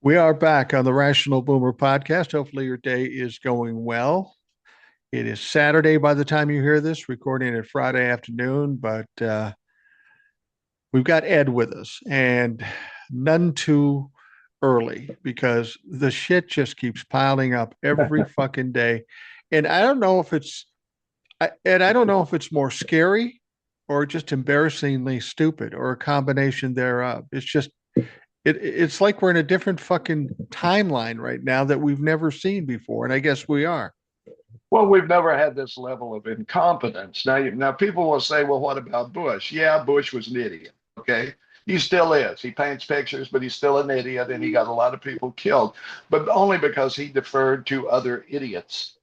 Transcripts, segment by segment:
We are back on the Rational Boomer podcast. Hopefully, your day is going well. It is Saturday by the time you hear this, recording it Friday afternoon, but we've got Ed with us and none too early because the shit just keeps piling up every fucking day. And I don't know if I don't know if it's more scary or just embarrassingly stupid or a combination thereof. It's like we're in a different fucking timeline right now that we've never seen before, and I guess we are. Well, we've never had this level of incompetence. Now people will say, "Well, what about Bush?" Yeah, Bush was an idiot. Okay, he still is. He paints pictures, but he's still an idiot, and he got a lot of people killed, but only because he deferred to other idiots.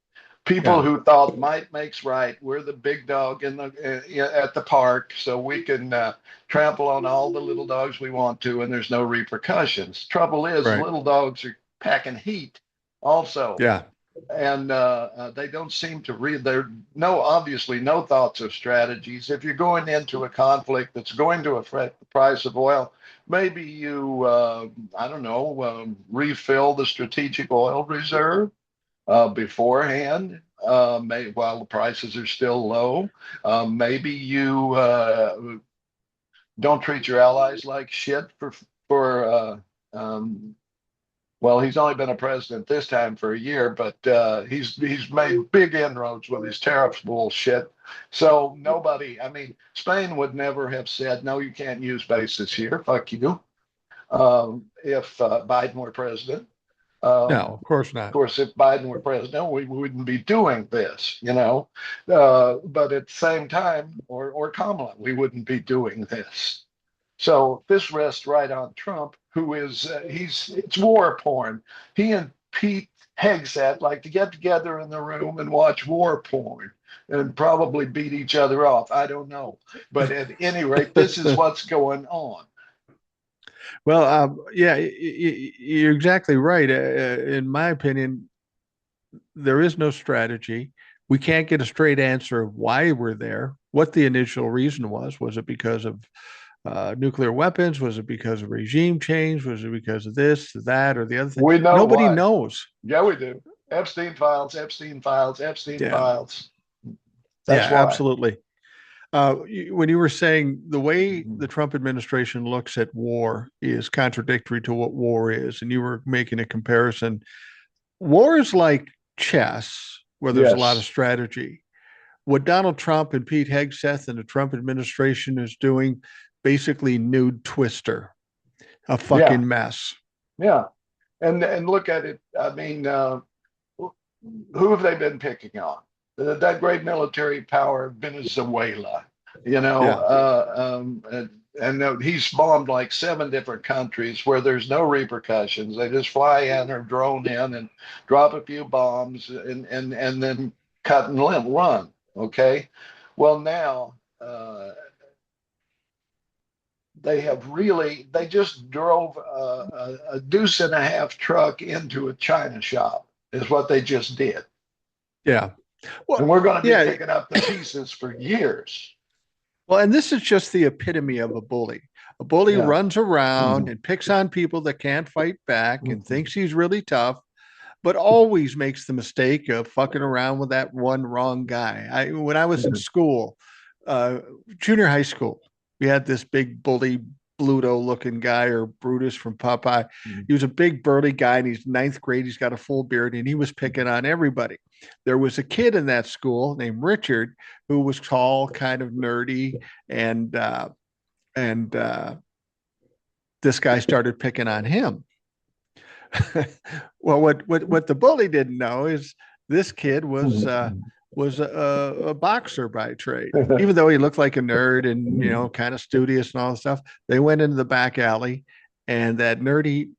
People Yeah, who thought might makes right. We're the big dog in the at the park, so we can trample on all the little dogs we want to, and there's no repercussions. Trouble is, right. little dogs are packing heat, also, Yeah, and they don't seem to read. There no obviously no thoughts of strategies. If you're going into a conflict that's going to affect the price of oil, maybe you I don't know, refill the strategic oil reserve beforehand. While the prices are still low, maybe you don't treat your allies like shit for well, he's only been a president this time for a year, but he's made big inroads with his tariffs bullshit. So nobody, I mean, Spain would never have said, "No, you can't use bases here. Fuck you." If Biden were president. no, of course Of not. course, if Biden were president, we wouldn't be doing this, you know. But at the same time, or Kamala, we wouldn't be doing this. So this rests right on Trump, who is it's war porn. He and Pete Hegseth like to get together in the room and watch war porn and probably beat each other off. I don't know, but at any rate, this is what's going on. Well, yeah, you're exactly right. In my opinion, there is no strategy. We can't get a straight answer of why we're there, what the initial reason was. Was it because of nuclear weapons? Was it because of regime change? Was it because of this, that, or the other thing? We know Nobody why. knows. Yeah, we do. Epstein files, Epstein files, Epstein Yeah, files. yeah, That's why. absolutely. When you were saying the way the Trump administration looks at war is contradictory to what war is, and you were making a comparison, war is like chess, where there's a lot of Yes. strategy. What Donald Trump and Pete Hegseth and the Trump administration is doing, basically nude twister, a Yeah. fucking mess. Yeah. And look at it. I mean, who have they been picking on? That great military power, Venezuela. You know, Yeah. and he's bombed like seven different countries where there's no repercussions. They just fly in or drone in and drop a few bombs and then cut and run. Okay. Well, now they just drove a deuce and a half truck into a China shop is what they just did. Yeah. Well, And we're going to be yeah. picking up the pieces for years. Well, and this is just the epitome of a bully. A bully Yeah. runs around Mhm. and picks on people that can't fight back and Mhm. thinks he's really tough, but always makes the mistake of fucking around with that one wrong guy. When I was in school, uh, junior high school, we had this big bully Bluto looking guy, or Brutus from Popeye. He was a big burly guy, and he's ninth grade. He's got a full beard, and he was picking on everybody. There was a kid in that school named Richard who was tall, kind of nerdy, and and this guy started picking on him. Well, what the bully didn't know is this kid was a boxer by trade. Even though he looked like a nerd and kind of studious and all this stuff, they went into the back alley, and that nerdy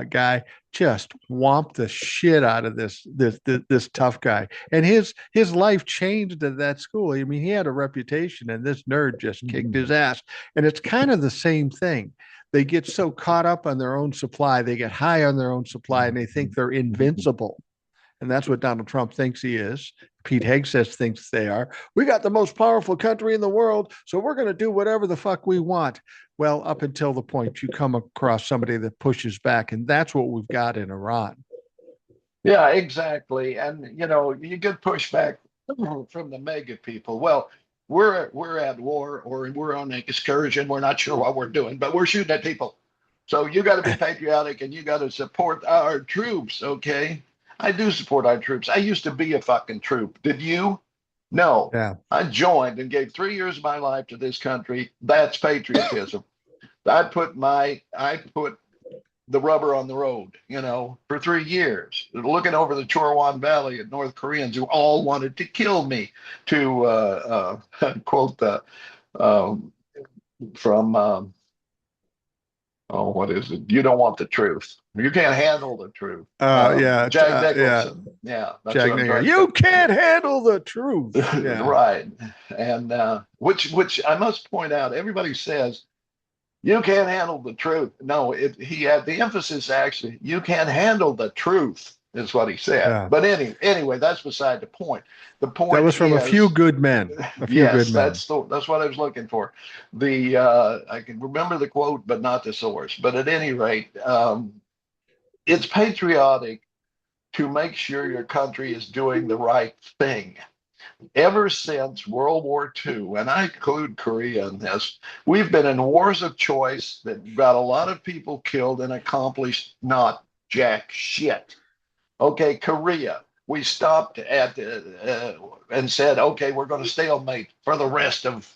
guy just whomped the shit out of this tough guy, and his life changed at that school. I mean, he had a reputation, and this nerd just kicked his ass. And it's kind of the same thing. They get so caught up on their own supply, they get high on their own supply, and they think they're invincible. And that's what Donald Trump thinks he is. Pete Hegseth thinks they are. We got the most powerful country in the world, so we're going to do whatever the fuck we want. Well, up until the point you come across somebody that pushes back, and that's what we've got in Iran. Yeah, exactly. And you get pushback from the mega people. Well, we're at war or we're on an excursion. We're not sure what we're doing, but we're shooting at people. So you got to be patriotic and you got to support our troops. Okay, I do support our troops. I used to be a fucking troop. Did you? No. Yeah. I joined and gave 3 years of my life to this country. That's patriotism. I put the rubber on the road, for 3 years, looking over the Chorwan Valley at North Koreans who all wanted to kill me, to quote um, from, oh, what is it? You don't want the truth. You can't handle the truth. Yeah. Jack Yeah. Nicholson. Yeah, that's Jack what I'm Nigger. trying to You say. can't handle the truth. Yeah. Right. And which I must point out, everybody says, you can't handle the truth. No, he had the emphasis actually, you can't handle the truth, is what he said. Yeah. But anyway, that's beside the point. The That point was from a few is, good men. A few good yes, men. that's what I was looking for. The I can remember the quote, but not the source. But at any rate, it's patriotic to make sure your country is doing the right thing. Ever since World War II, and I include Korea in this, we've been in wars of choice that got a lot of people killed and accomplished not jack shit. Okay, Korea, we stopped at and said, okay, we're going to stalemate for the rest of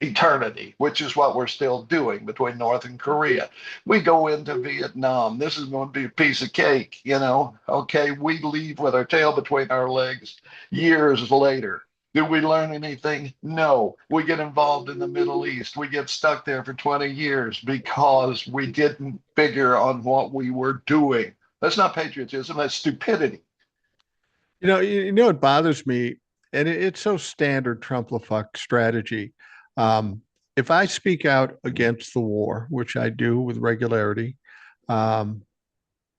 eternity, which is what we're still doing between North and Korea. We go into Vietnam. This is going to be a piece of cake. Okay, we leave with our tail between our legs years later. Did we learn anything? No. We get involved in the Middle East. We get stuck there for 20 years because we didn't figure on what we were doing. That's not patriotism, that's stupidity. It bothers me, and it's so standard Trump-la-fuck strategy. Um, if I speak out against the war, which I do with regularity, um,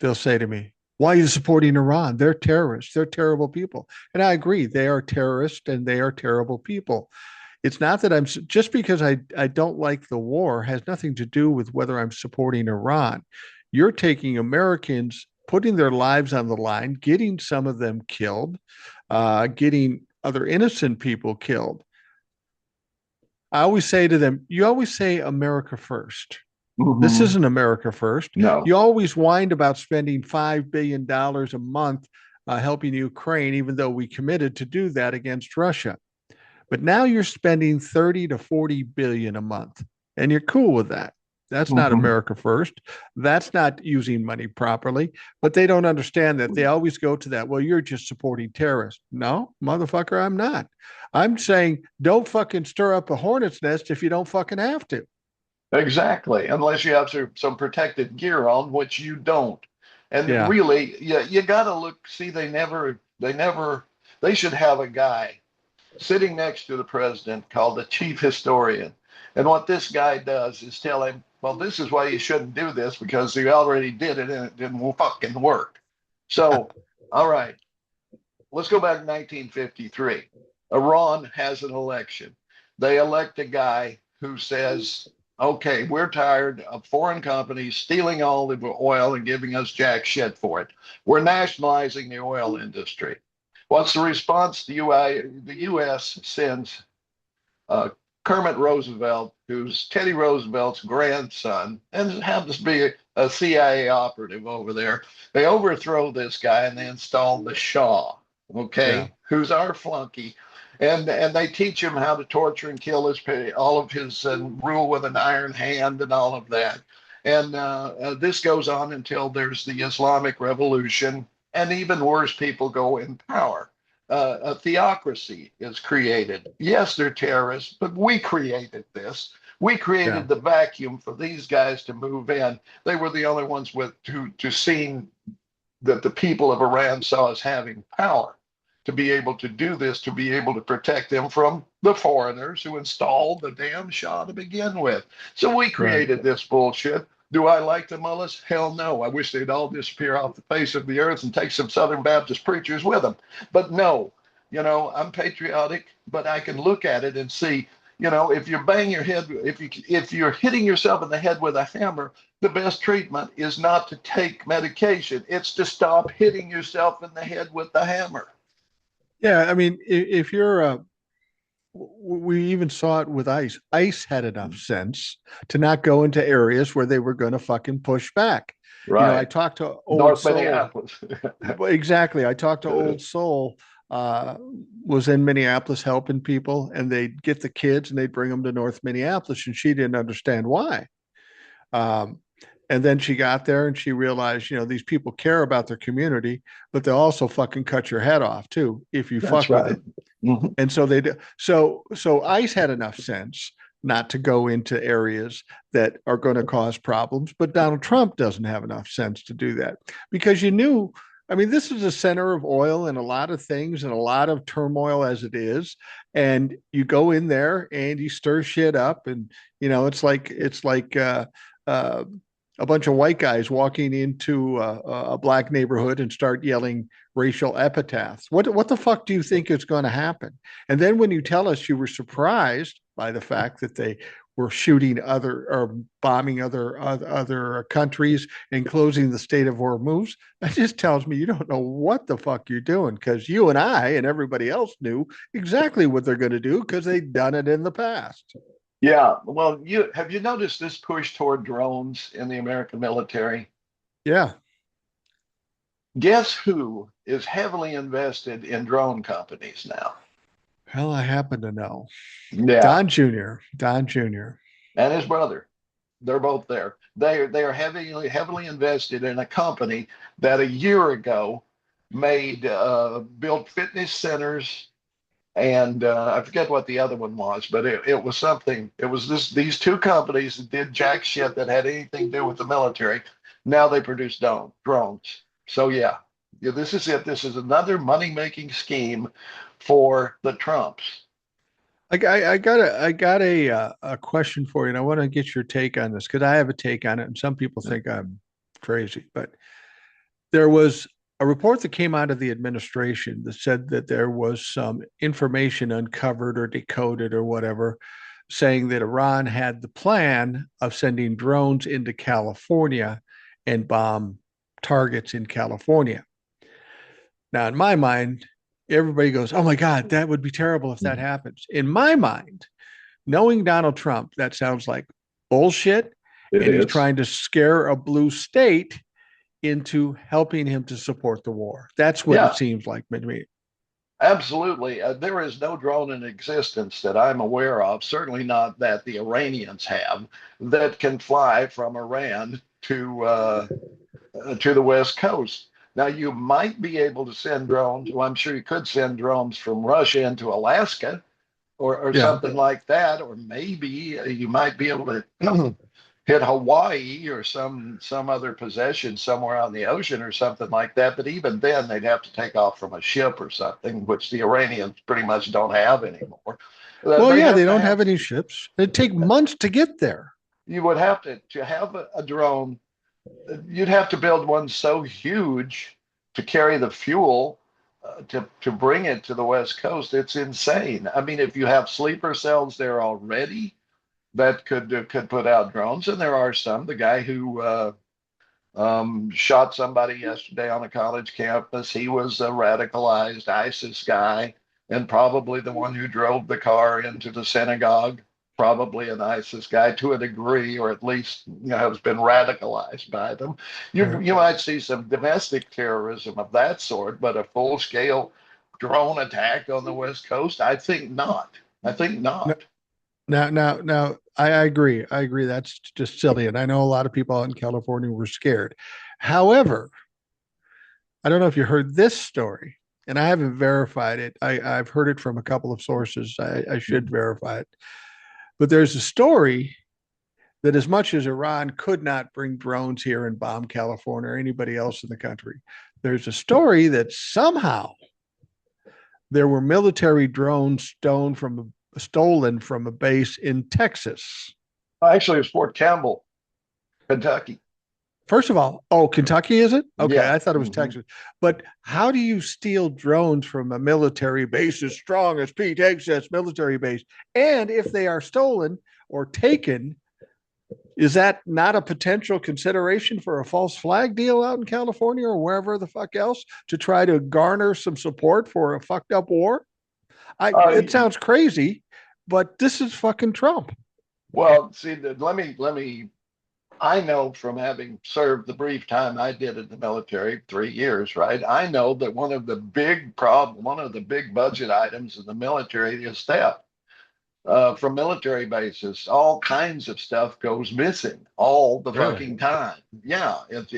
they'll say to me, "Why are you supporting Iran? They're terrorists. They're terrible people." And I agree, they are terrorists and they are terrible people. It's not that just because I don't like the war has nothing to do with whether I'm supporting Iran. You're taking Americans, putting their lives on the line, getting some of them killed, getting other innocent people killed. I always say to them, you always say America first. This Mm-hmm. isn't America first. No. You always whined about spending $5 billion a month helping Ukraine, even though we committed to do that against Russia. But now you're spending 30 to 40 billion a month, and you're cool with that. That's not Mm-hmm. America first. That's not using money properly. But they don't understand that. They always go to that. Well, you're just supporting terrorists. No, motherfucker, I'm not. I'm saying don't fucking stir up a hornet's nest if you don't fucking have to. Exactly, unless you have some protective gear on, which you don't. And Yeah. really, you got to look. See, they should have a guy sitting next to the president called the chief historian. And what this guy does is tell him, well, this is why you shouldn't do this because you already did it and it didn't fucking work. So, all right, let's go back to 1953. Iran has an election. They elect a guy who says, okay, we're tired of foreign companies stealing all the oil and giving us jack shit for it. We're nationalizing the oil industry. What's the response? The U.S. sends uh, Kermit Roosevelt, who's Teddy Roosevelt's grandson, and happens to be a CIA operative over there. They overthrow this guy and they install the Shah, Yeah. okay, who's our flunky. And they teach him how to torture and kill all of his and rule with an iron hand and all of that. And this goes on until there's the Islamic Revolution, and even worse, people go in power. A theocracy is created. Yes, they're terrorists, but we created this. We Yeah. created the vacuum for these guys to move in. They were the only ones to seeing that the people of Iran saw as having power to be able to do this, to be able to protect them from the foreigners who installed the damn Shah to begin with. So we Right. created this bullshit. Do I like the mullahs? Hell no. I wish they'd all disappear off the face of the earth and take some Southern Baptist preachers with them. But no, I'm patriotic, but I can look at it and see, if you bang your head, if you're hitting yourself in the head with a hammer, the best treatment is not to take medication. It's to stop hitting yourself in the head with the hammer. Yeah, I mean, if you're we even saw it with ICE. ICE had enough sense to not go into areas where they were going to fucking push back. I Right. talked to Old North Soul. Minneapolis. Exactly. I talked to Old Soul, uh, was in Minneapolis helping people, and they'd get the kids and they'd bring them to North Minneapolis, and she didn't understand why. Um, and then she got there and she realized, these people care about their community, but they'll also fucking cut your head off too if you That's fuck with right. them. Mhm. And so they do. So ICE had enough sense not to go into areas that are going to cause problems, but Donald Trump doesn't have enough sense to do that because you knew. I mean, this is a center of oil and a lot of things and a lot of turmoil as it is. And you go in there and you stir shit up, and it's like uh, a bunch of white guys walking into a black neighborhood and start yelling racial epithets. What the fuck do you think is going to happen? And then when you tell us you were surprised by the fact that they were shooting other or bombing other countries and closing the state of Hormuz, that just tells me you don't know what the fuck you're doing, because you and I and everybody else knew exactly what they're going to do because they've done it in the past. Yeah. Well, you noticed this push toward drones in the American military? Yeah. Guess who is heavily invested in drone companies now? Hell, I happen to know. Yeah, Don Jr. Don Jr. and his brother. They're both there. They are heavily invested in a company that a year ago made built fitness centers, and I forget what the other one was, but it was something. It was these two companies that did jack shit that had anything to do with the military. Now they produce drones. So yeah, yeah, this is it. This is another money making scheme for the Trumps. I got a question for you, and I want to get your take on this because I have a take on it, and some people think I'm crazy. But there was a report that came out of the administration that said that there was some information uncovered or decoded or whatever, saying that Iran had the plan of sending drones into California and bomb targets in California. Now, in my mind, everybody goes, "Oh my God, that would be terrible if that happens." In my mind, knowing Donald Trump, that sounds like bullshit. It And he's is. trying to scare a blue state into helping him to support the war. That's what it Yeah, seems like to me. absolutely. There is no drone in existence that I'm aware of, certainly not that the Iranians have, that can fly from Iran to the West Coast. Now, you might be able to send drones. Well, I'm sure you could send drones from Russia into Alaska or Yeah. something like that, or maybe you might be able to hit Hawaii or some other possession somewhere on the ocean or something like that. But even then, they'd have to take off from a ship or something, which the Iranians pretty much don't have anymore. Well, They'd yeah, they have to don't have have any ships. It'd take months to get there. you would have to have a drone. You'd have to build one so huge to carry the fuel to bring it to the West Coast. It's insane. I mean, if you have sleeper cells there already, that could put out drones, and there are some. The guy who shot somebody yesterday on a college campus, he was a radicalized ISIS guy, and probably the one who drove the car into the synagogue. Probably an ISIS guy to a degree, or at least has been radicalized by them. You Right. you might see some domestic terrorism of that sort, but a full scale drone attack on the West Coast, I think not. I think No, not. now, I agree. I agree. That's just silly. And I know a lot of people out in California were scared. However, I don't know if you heard this story, and I haven't verified it. I've heard it from a couple of sources. I should verify it. But there's a story that as much as Iran could not bring drones here and bomb California or anybody else in the country, there's a story that somehow there were military drones stolen from a base in Texas. Actually, it's Fort Campbell, Kentucky. First of all, oh, Kentucky, is it? Okay, Yeah. I thought it was Hmm. Texas. But how do you steal drones from a military base as strong as Pete Hegseth's military base? And if they are stolen or taken, is that not a potential consideration for a false flag deal out in California or wherever the fuck else to try to garner some support for a fucked up war? Uh, It sounds crazy, but this is fucking Trump. well, see, let me. I know from having served the brief time I did in the military, 3 years, right? I know that one of the big budget items in the military is theft. From military bases, all kinds of stuff goes missing all the Really? fucking time. Yeah, it's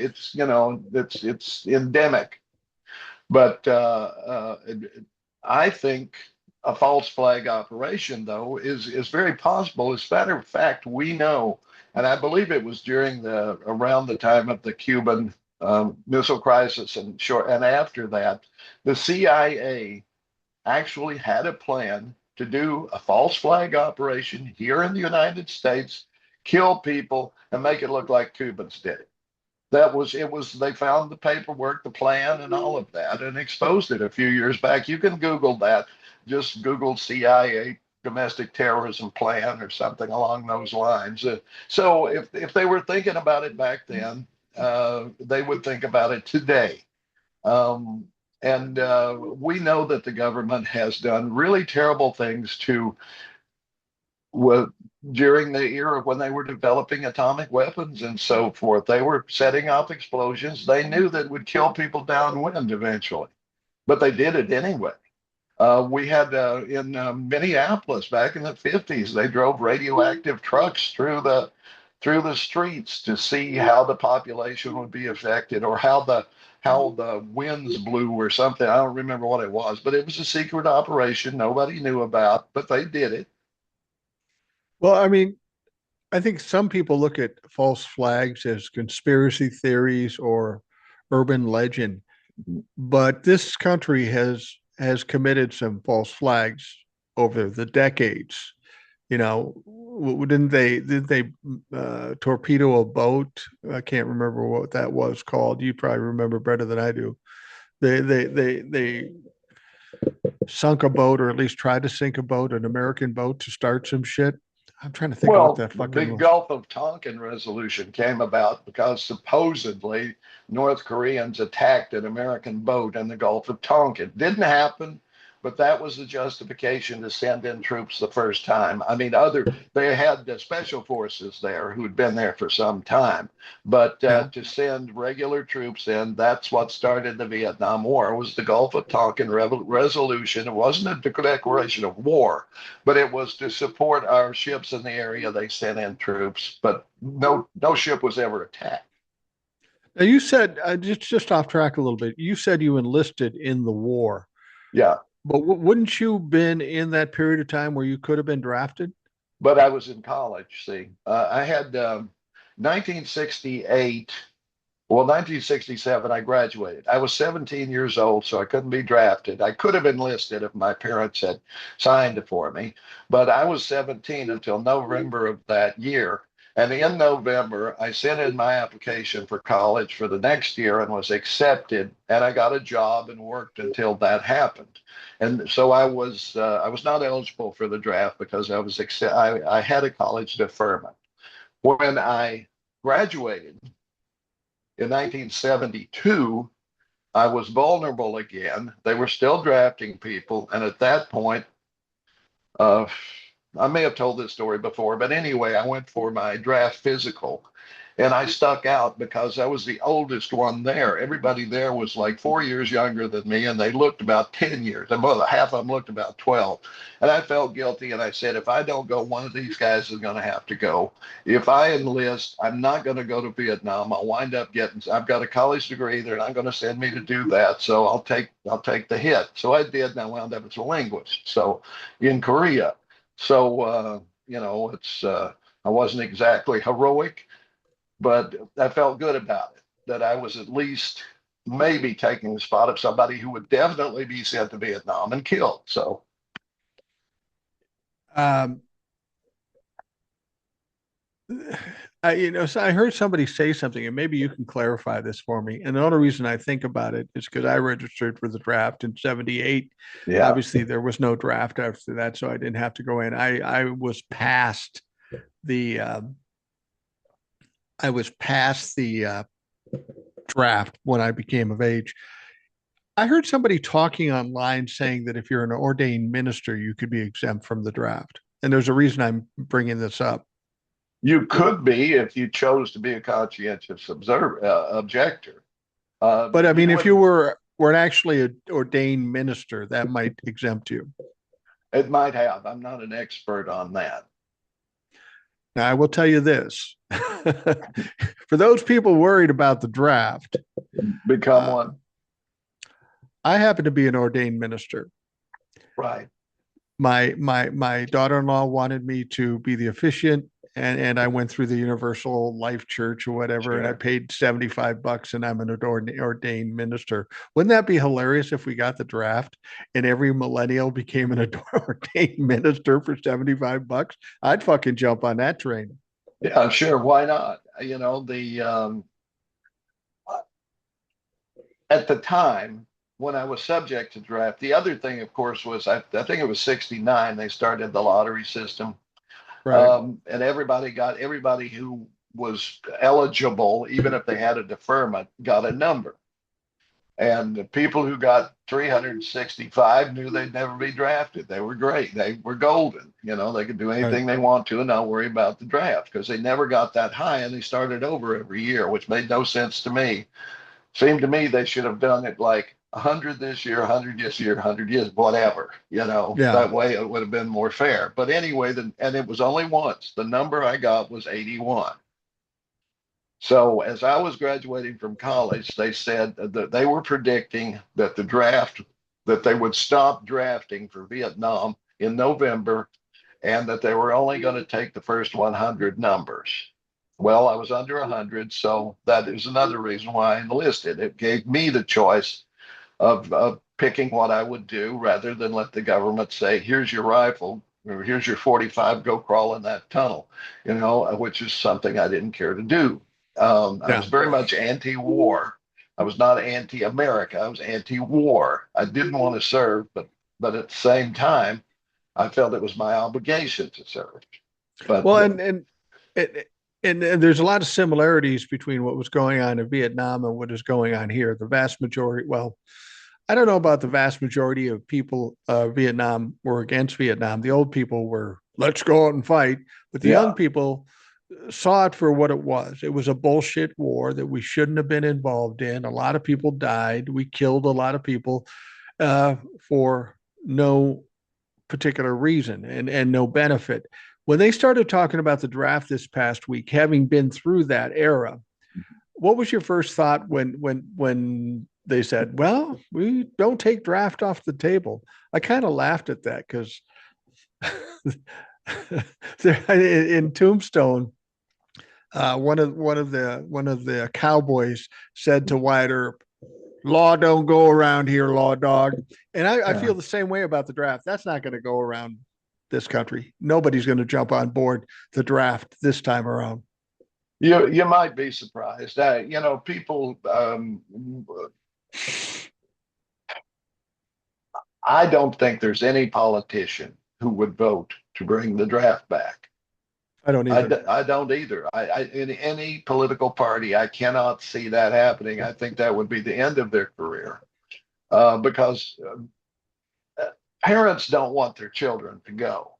it's endemic. But I think a false flag operation, though, is very possible. As a matter of fact, we know, and I believe it was during the around the time of the Cuban Missile Crisis and after that, the CIA actually had a plan to do a false flag operation here in the United States, kill people, and make it look like Cubans did it. They found the paperwork, the plan, and all of that, and exposed it a few years back. You can Google that. Just Google CIA domestic terrorism plan or something along those lines. So if they were thinking about it back then, they would think about it today. Um, and we know that the government has done really terrible things to with, during the era when they were developing atomic weapons and so forth. They were setting off explosions. They knew that would kill people downwind eventually, but they did it anyway. We had in Minneapolis back in the 50s, they drove radioactive trucks through the streets to see how the population would be affected or how the winds blew or something. I don't remember what it was, but it was a secret operation nobody knew about, but they did it. Well, I mean, I think some people look at false flags as conspiracy theories or urban legend, but this country has committed some false flags over the decades. You know, didn't they torpedo a boat? I can't remember what that was called. You probably remember better than I do. They sunk a boat, or at least tried to sink a boat, an American boat, to start some shit. I'm trying to think of what Well, that the fucking was. Gulf of Tonkin resolution came about because supposedly North Koreans attacked an American boat in the Gulf of Tonkin. Didn't happen, but that was the justification to send in troops the first time. I mean, they had the special forces there who'd been there for some time, but Yeah. to send regular troops in, that's what started the Vietnam War. It was the Gulf of Tonkin resolution. It wasn't a declaration of war, but it was to support our ships in the area. They sent in troops, but no ship was ever attacked. Now you said just off track a little bit. You said you enlisted in the war, Yeah, but wouldn't you been in that period of time where you could have been drafted? but I was in college. See, I had 1968. Well, 1967, I graduated. I was 17 years old, so I couldn't be drafted. I could have enlisted if my parents had signed it for me, but I was 17 until November of that year. And in November, I sent in my application for college for the next year and was accepted. And I got a job and worked until that happened. And so I was not eligible for the draft because I had a college deferment. When I graduated, in 1972, I was vulnerable again. They were still drafting people. And at that point, uh, I may have told this story before, but anyway, I went for my draft physical and I stuck out because I was the oldest one there. Everybody there was like 4 years younger than me, and they looked about 10 years. And well, half of them looked about 12. And I felt guilty, and I said, if I don't go, one of these guys is going to have to go. If I enlist, I'm not going to go to Vietnam. I'll wind up getting, I've got a college degree. They're not going to send me to do that. So I'll take the hit. So I did, and I wound up as a linguist. So in Korea. So, I wasn't exactly heroic, but I felt good about it, that I was at least maybe taking the spot of somebody who would definitely be sent to Vietnam and killed. So, Um, So I heard somebody say something, and maybe you can clarify this for me. And the only reason I think about it is because I registered for the draft in '78. Yeah. Obviously, there was no draft after that, so I didn't have to go in. The I was past the draft when I became of age. I heard somebody talking online saying that if you're an ordained minister, you could be exempt from the draft. And there's a reason I'm bringing this up. You could be if you chose to be a conscientious objector. But I You mean, if you wouldn't. were actually an ordained minister, that might exempt you. It might have. I'm not an expert on that. Now, I will tell you this: for those people worried about the draft, Become uh, one. I happen to be an ordained minister. Right. My daughter-in-law wanted me to be the officiant, and I went through the Universal Life Church or whatever, and I Sure. paid $75 and I'm an ordained minister. Wouldn't that be hilarious if we got the draft and every millennial became an ordained minister for $75? I'd fucking jump on that train. Yeah, sure. Why not? The at the time when I was subject to draft, the other thing, of course, was I think it was '69 they started the lottery system, Right. and everybody who was eligible, even if they had a deferment, got a number. And the people who got 365 knew they'd never be drafted. They were great. They were golden. They could do Right. anything they want to and not worry about the draft because they never got that high and they started over every year, which made no sense to me. Seemed to me they should have done it like 100 this year, 100 this year, 100 years, whatever. Yeah. That way it would have been more fair. But anyway, and it was only once. The number I got was 81. So as I was graduating from college, they said that they were predicting that that they would stop drafting for Vietnam in November and that they were only going to take the first 100 numbers. Well, I was under 100, so that is another reason why I enlisted. It gave me the choice of picking what I would do rather than let the government say, here's your rifle, or here's your 45, go crawl in that tunnel, which is something I didn't care to do. I Yeah. was very much anti-war. I was not anti-America. I was anti-war. I didn't want to serve, but at the same time, I felt it was my obligation to serve. But Well, and and there's a lot of similarities between what was going on in Vietnam and what is going on here. The vast majority, well, I don't know about the vast majority of people Vietnam were against Vietnam. The old people were let's go out and fight, but the young yeah, people saw it for what it was. It was a bullshit war that we shouldn't have been involved in. A lot of people died. We killed a lot of people for no particular reason and no benefit. When they started talking about the draft this past week, having been through that era, what was your first thought when they said, "Well, we don't take draft off the table"? I kind of laughed at that because in Tombstone, one of the cowboys said to Wyatt Earp, "Law don't go around here, law dog." And I yeah. feel the same way about the draft. That's not going to go around this country. Nobody's going to jump on board the draft this time around. You might be surprised. People. I don't think there's any politician who would vote to bring the draft back. I don't either. I don't either. In any political party, I cannot see that happening. I think that would be the end of their career because parents don't want their children to go,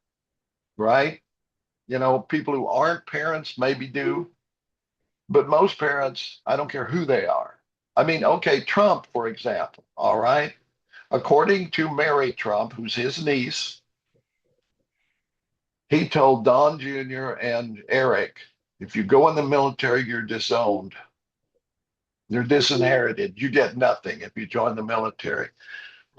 right? People who aren't parents maybe do, but most parents, I don't care who they are. I mean, okay, Trump, for example, all right? According to Mary Trump, who's his niece, he told Don Jr. and Eric, if you go in the military, you're disowned. You're disinherited. You get nothing if you join the military.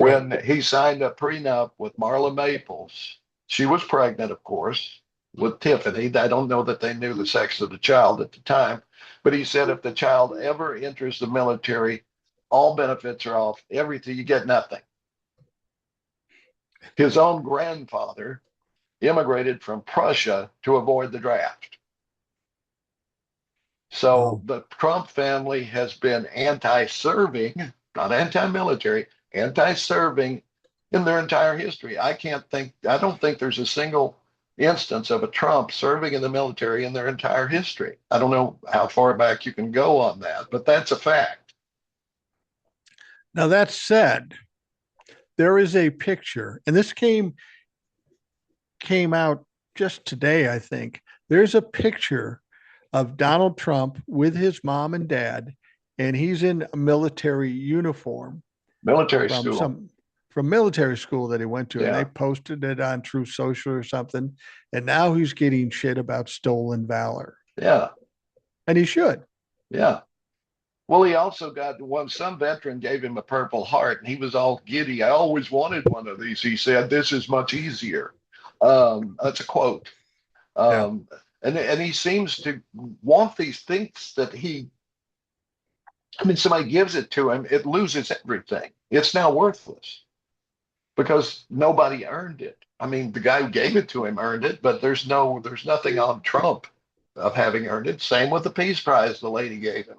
Right. When he signed a prenup with Marla Maples, she was pregnant, of course, with Tiffany. I don't know that they knew the sex of the child at the time, but he said if the child ever enters the military, all benefits are off, everything, you get nothing. His own grandfather immigrated from Prussia to avoid the draft. So Wow. the Trump family has been anti-serving, not anti-military, anti-serving in their entire history. I don't think there's a single instance of a Trump serving in the military in their entire history. I don't know how far back you can go on that, but that's a fact. Now that said, there is a picture, and this came out just today, I think. There's a picture of Donald Trump with his mom and dad, and he's in a military uniform Military from school. some from military school that he went to, and they Yeah. posted it on True Social or something. And now he's getting shit about stolen valor, Yeah. and he should. Yeah. Well, he also got one, some veteran gave him a Purple Heart and he was all giddy. I always wanted one of these. He said, "This is much easier." That's a quote. Yeah. Um, and he seems to want these things that I mean, somebody gives it to him, it loses everything. It's now worthless because nobody earned it. I mean, the guy who gave it to him earned it, but there's nothing on Trump of having earned it. Same with the Peace Prize the lady gave him.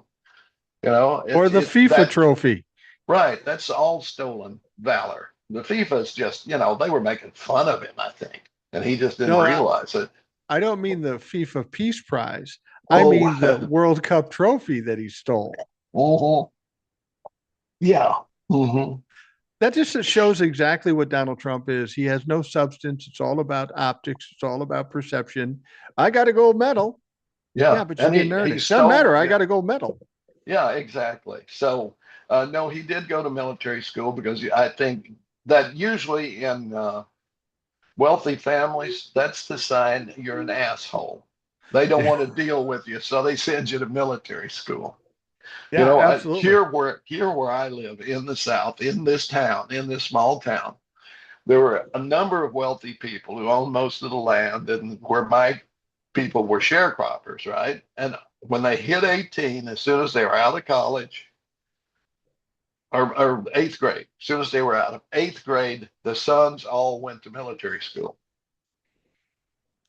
You know, Or the it FIFA that trophy. right. That's all stolen valor. The FIFA's just, they were making fun of him, I think, and he just didn't No, realize it. I don't mean the FIFA Peace Prize. I Oh, mean the World Cup trophy that he stole. mhm. Yeah. Hmm. That just shows exactly what Donald Trump is. He has no substance. It's all about optics. It's all about perception. I got a gold medal. Yeah. Yeah, but you And didn't earn he it. Doesn't stole, matter. I yeah. got a gold medal. Yeah, exactly. So, no, he did go to military school because I think that usually in wealthy families, that's the sign you're an asshole. They don't Yeah, want to deal with you, so they send you to military school. yeah, absolutely. Here where I live in the South, in this town, in this small town, there were a number of wealthy people who owned most of the land, and where my people were sharecroppers, right? And when they hit 18, as soon as they were out of college, or eighth grade, as soon as they were out of eighth grade, the sons all went to military school.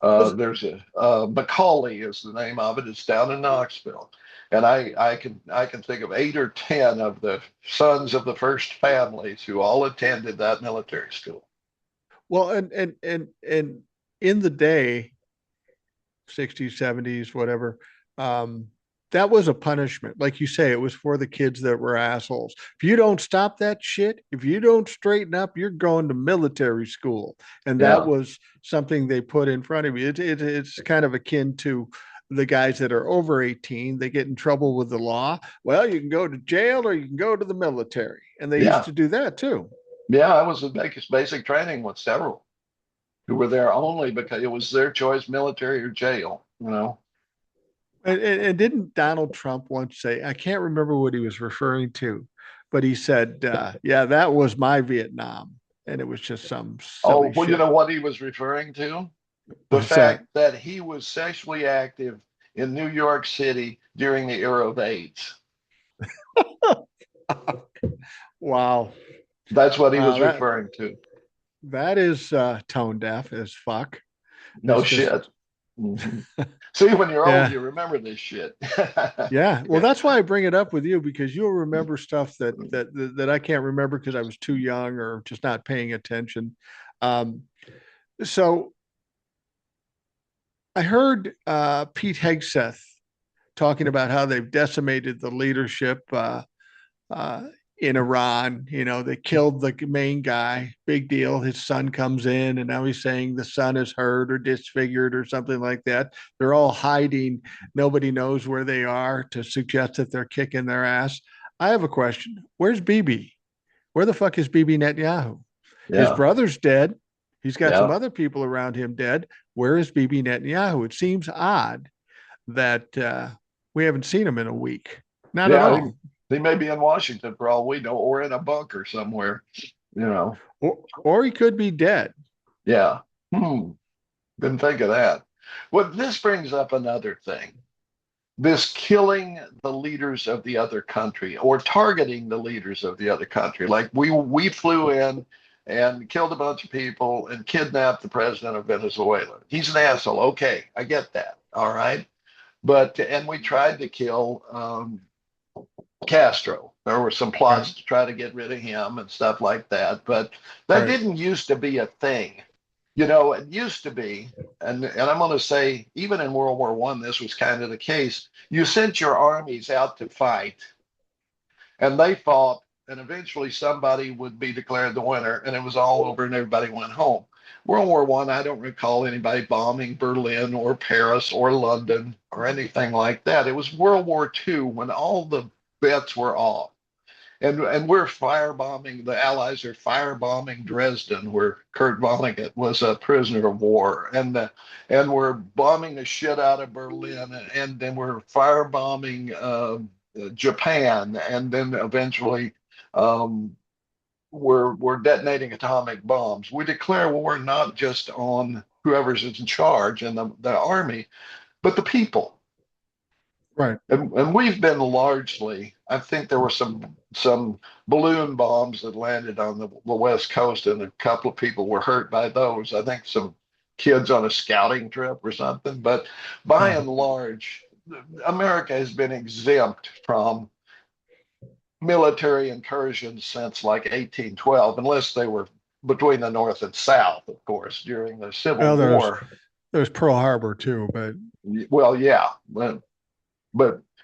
Was There's a Macaulay is the name of it. It's down in Knoxville, and I can think of 8 or 10 of the sons of the first families who all attended that military school. well, and in the day, 60s, 70s, whatever, um, that was a punishment. Like you say, it was for the kids that were assholes. If you don't stop that shit, if you don't straighten up, you're going to military school. And that Yeah, was something they put in front of you. It's kind of akin to the guys that are over 18. They get in trouble with the law. Well, you can go to jail or you can go to the military. And they used yeah, to do that too. yeah. I was in basic training with several who were there only because it was their choice, military or jail. And didn't Donald Trump once say, I can't remember what he was referring to, but he said, yeah, that was my Vietnam. And it was just some Oh, silly well, you shit. know what he was referring to? The What's that? fact that he was sexually active in New York City during the era of AIDS. Wow. That's what he Wow. was referring to. That is tone deaf as fuck. No It's just, shit. Mhm. See, when you're old, yeah. you remember this shit. Yeah. Well, Yeah. that's why I bring it up with you because you'll remember stuff that I can't remember because I was too young or just not paying attention. Um, so I heard Pete Hegseth talking about how they've decimated the leadership uh, in Iran. You know, they killed the main guy. Big deal. His son comes in, and now he's saying the son is hurt or disfigured or something like that. They're all hiding. Nobody knows where they are to suggest that they're kicking their ass. I have a question. Where's Bibi? Where the fuck is Bibi Netanyahu? His Yeah. brother's dead. He's got some Yeah. other people around him dead. Where is Bibi Netanyahu? It seems odd that we haven't seen him in a week. Not at Yeah. all. He may be in Washington for all we know, or in a bunker somewhere, you know. Or he could be dead. Yeah. Hmm. Didn't think of that. Well, this brings up another thing. This killing the leaders of the other country or targeting the leaders of the other country. Like we flew in and killed a bunch of people and kidnapped the president of Venezuela. He's an asshole. Okay, I get that. All right. But and we tried to kill Castro. There were some Right. plots to try to get rid of him and stuff like that, but that Right. didn't used to be a thing. It used to be, and I'm going to say, even in World War One, this was kind of the case. You sent your armies out to fight, and they fought, and eventually somebody would be declared the winner, and it was all over, and everybody went home. World War One, I don't recall anybody bombing Berlin or Paris or London or anything like that. It was World War Two when all the bets were off. And we're firebombing, the Allies are firebombing Dresden, where Kurt Vonnegut was a prisoner of war. And we're bombing the shit out of Berlin. And then we're firebombing Japan. And then eventually um, we're detonating atomic bombs. We declare war not just on whoever's in charge and the army, but the people. Right. And we've been largely, I think there were some balloon bombs that landed on the West Coast, and a couple of people were hurt by those. I think some kids on a scouting trip or something. But by Uh, and large, America has been exempt from military incursions since like 1812, unless they were between the North and South, of course, during the Civil well, War. there's Pearl Harbor too, but Well, yeah, but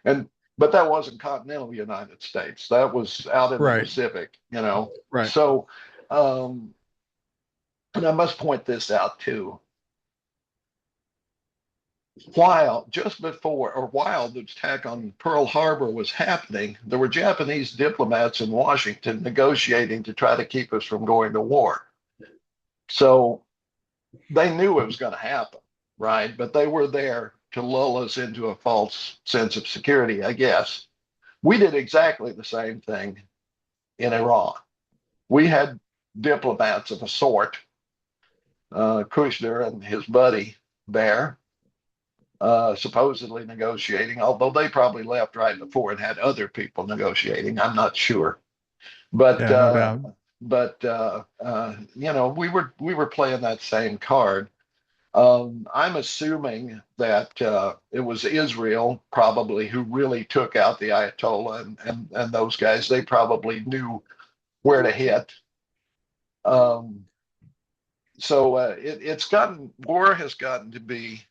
and but that wasn't continental United States. That was out in the right. Pacific. Right. So, um, and I must point this out too. While just before or while the attack on Pearl Harbor was happening, there were Japanese diplomats in Washington negotiating to try to keep us from going to war. So they knew it was going to happen, right? But they were there to lull us into a false sense of security, I guess. We did exactly the same thing in Iran. We had diplomats of a sort, Kushner and his buddy there, supposedly negotiating, although they probably left right before and had other people negotiating. I'm not sure. But Yeah, no doubt. we were playing that same card. I'm assuming that it was Israel probably who really took out the Ayatollah and those guys. They probably knew where to hit. Um, so war has gotten to be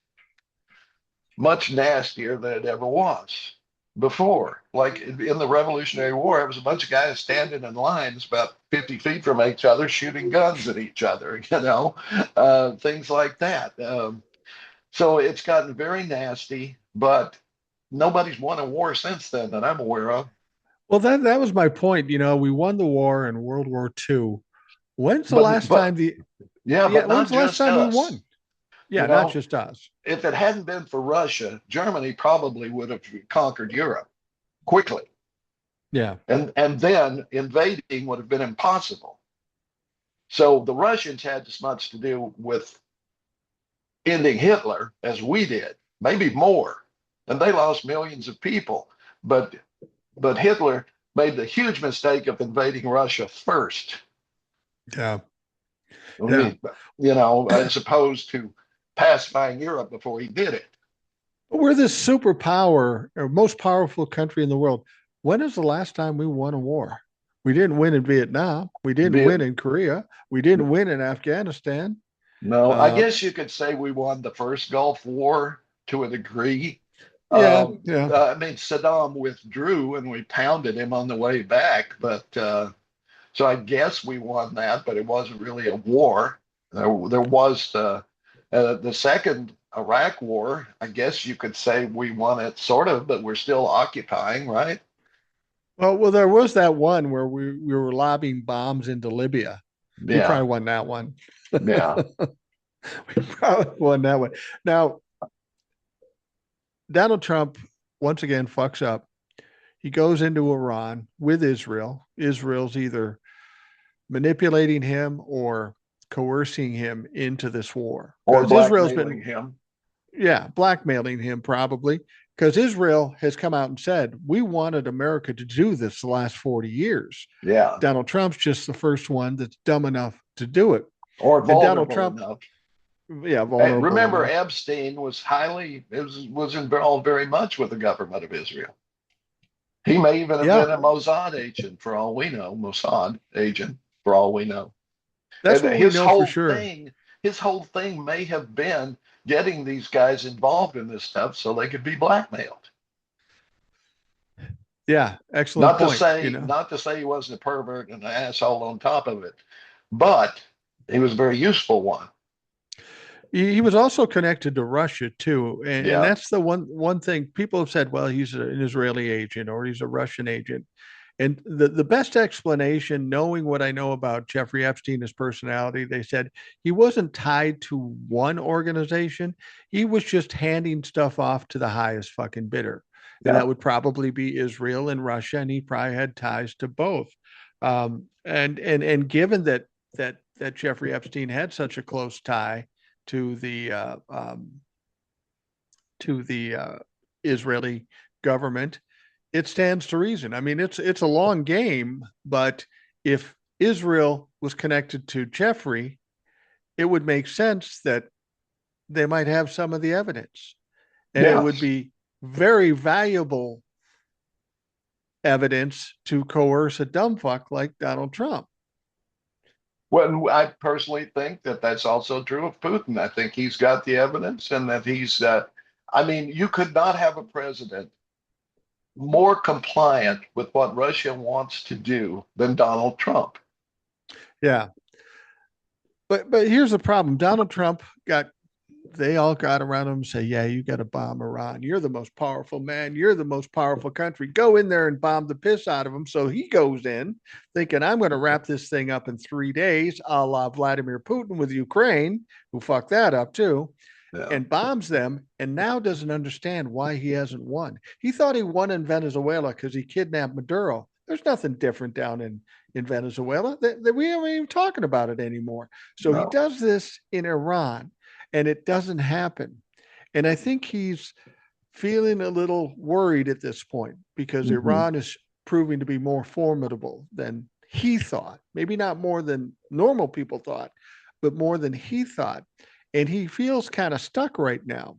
much nastier than it ever was before. Like in the Revolutionary War, it was a bunch of guys standing in lines about 50 feet from each other, shooting guns at each other, things like that. So it's gotten very nasty, but nobody's won a war since then that I'm aware of. Well, that was my point. We won the war in World War II. When's the But last time but the yeah, yeah, but when's not the last just time we us. won? Yeah, You not know, just us. if it hadn't been for Russia, Germany probably would have conquered Europe quickly. Yeah. And then invading would have been impossible. So the Russians had as much to do with ending Hitler as we did, maybe more. And they lost millions of people. But Hitler made the huge mistake of invading Russia first. Yeah. I Yeah. mean, as opposed to pacifying Europe before he did it. We're this superpower, or most powerful country in the world. When is the last time we won a war? We didn't win in Vietnam. We didn't Be, win in Korea. We didn't win in Afghanistan. no, I Uh, guess you could say we won the first Gulf War to a degree. yeah, yeah. I mean, Saddam withdrew and we pounded him on the way back, but so I guess we won that, but it wasn't really a war. There was the second Iraq War. I guess you could say we won it sort of, but we're still occupying, right? Well, there was that one where we were lobbing bombs into Libya. We Yeah, probably won that one. yeah, We probably won that one. Now, Donald Trump once again fucks up. He goes into Iran with Israel. Israel's either manipulating him or coercing him into this war or because Israel's blackmailing been, him. yeah, blackmailing him probably because Israel has come out and said, we wanted America to do this the last 40 years. Yeah, Donald Trump's just the first one that's dumb enough to do it. or And Donald vulnerable Trump, enough. yeah, vulnerable Remember, enough. Epstein was involved very much with the government of Israel. He may even have Yeah, been a Mossad agent for all we know, Mossad agent for all we know. that's And what we know for sure. his whole thing may have been getting these guys involved in this stuff so they could be blackmailed. Yeah, excellent point. Not to say he wasn't a pervert and an asshole on top of it, but he was a very useful one. He was also connected to Russia too, and Yeah, that's the one thing people have said. Well, he's an Israeli agent or he's a Russian agent, and the best explanation, knowing what I know about Jeffrey Epstein, his personality, they said he wasn't tied to one organization. He was just handing stuff off to the highest fucking bidder, and yeah, that would probably be Israel and Russia, and he probably had ties to both. And given that Jeffrey Epstein had such a close tie to the Israeli government, it stands to reason. I mean, it's a long game, but if Israel was connected to Jeffrey, it would make sense that they might have some of the evidence, and it yeah. would be very valuable evidence to coerce a dumb fuck like Donald Trump. Well, I personally think that that's also true of Putin. I think he's got the evidence and that I mean, you could not have a president more compliant with what Russia wants to do than Donald Trump. Yeah, but here's the problem: Donald Trump got they all got around him and say, yeah, you got to bomb Iran. You're the most powerful man. You're the most powerful country. Go in there and bomb the piss out of him. So he goes in thinking, I'm going to wrap this thing up in 3 days, a la Vladimir Putin with Ukraine, who fucked that up too, Yeah. and bombs them, and now doesn't understand why he hasn't won. He thought he won in Venezuela because he kidnapped Maduro. There's nothing different down in Venezuela. We aren't even talking about it anymore. So he No. does this in Iran, and it doesn't happen. And I think he's feeling a little worried at this point because Mm-hmm. Iran is proving to be more formidable than he thought. Maybe not more than normal people thought, but more than he thought. And he feels kind of stuck right now.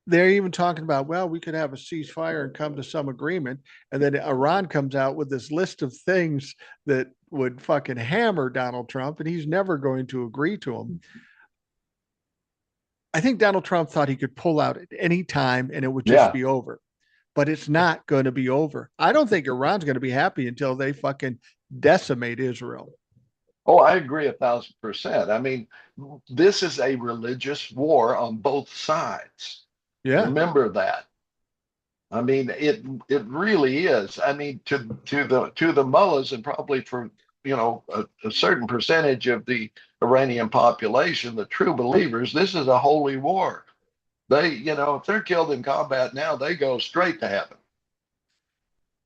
They're even talking about, well, we could have a ceasefire and come to some agreement. And then Iran comes out with this list of things that would fucking hammer Donald Trump, and he's never going to agree to them. I think Donald Trump thought he could pull out at any time and it would just Yeah. be over. But it's not going to be over. I don't think Iran's going to be happy until they fucking decimate Israel. Oh, I agree 1,000%. I mean, this is a religious war on both sides. Yeah. Remember that. I mean, it really is. I mean, to the mullahs and probably for a certain percentage of the Iranian population, the true believers, this is a holy war. If they're killed in combat now, they go straight to heaven.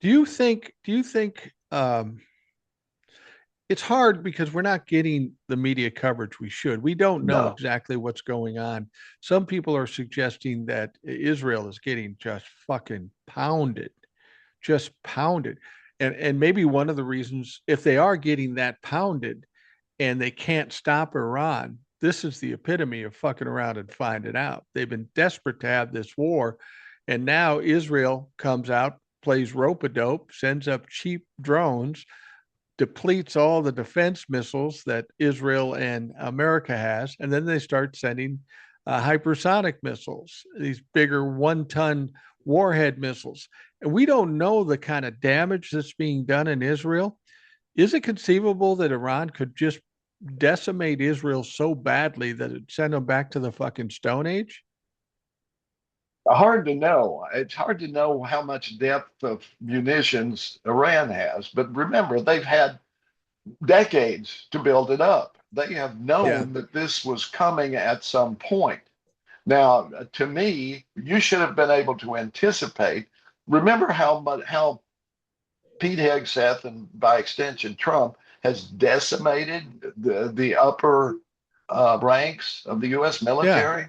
Do you think it's hard because we're not getting the media coverage we should. We don't know No, exactly what's going on. Some people are suggesting that Israel is getting just fucking pounded, just pounded. And maybe one of the reasons, if they are getting that pounded and they can't stop Iran, this is the epitome of fucking around and finding out. They've been desperate to have this war. And now Israel comes out, plays rope a dope, sends up cheap drones, depletes all the defense missiles that Israel and America has, and then they start sending hypersonic missiles, these bigger 1 ton warhead missiles. And we don't know the kind of damage that's being done in Israel. Is it conceivable that Iran could just decimate Israel so badly that it send them back to the fucking Stone Age? hard to know. It's hard to know how much depth of munitions Iran has. But remember, they've had decades to build it up. They have Yeah. known that this was coming at some point. Now, to me, you should have been able to anticipate. Remember how Pete Hegseth and by extension Trump has decimated the upper ranks of the U.S. Yeah. military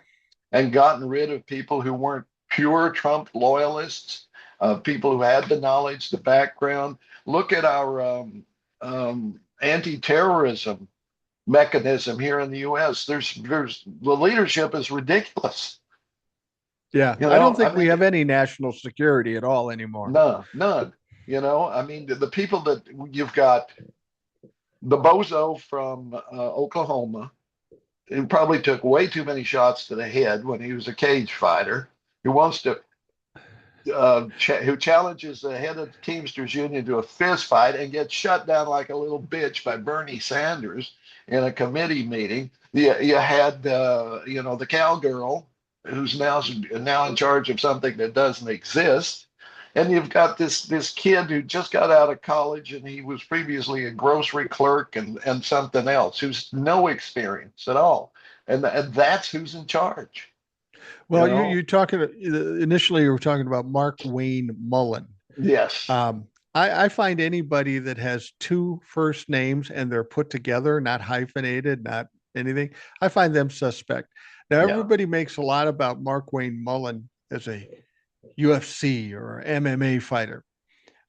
and gotten rid of people who weren't pure Trump loyalists, people who had the knowledge, the background. Look at our anti-terrorism mechanism here in the U.S. There's the leadership is ridiculous. Yeah, You I don't know, I think we mean, have any national security at all anymore. none, none. You know, I mean, the people that you've got, the bozo from Oklahoma, who probably took way too many shots to the head when he was a cage fighter, who wants to who challenges the head of the Teamsters Union to a fist fight and gets shut down like a little bitch by Bernie Sanders in a committee meeting. You had the cowgirl who's now in charge of something that doesn't exist. And you've got this kid who just got out of college and he was previously a grocery clerk and something else, who's no experience at all. And that's who's in charge, you Well, you know? you talking initially you were talking about Mark Wayne Mullen. Yes. Um, I find anybody that has two first names and they're put together, not hyphenated, not anything, I find them suspect. Now, Yeah. everybody makes a lot about Mark Wayne Mullen as a UFC or MMA fighter.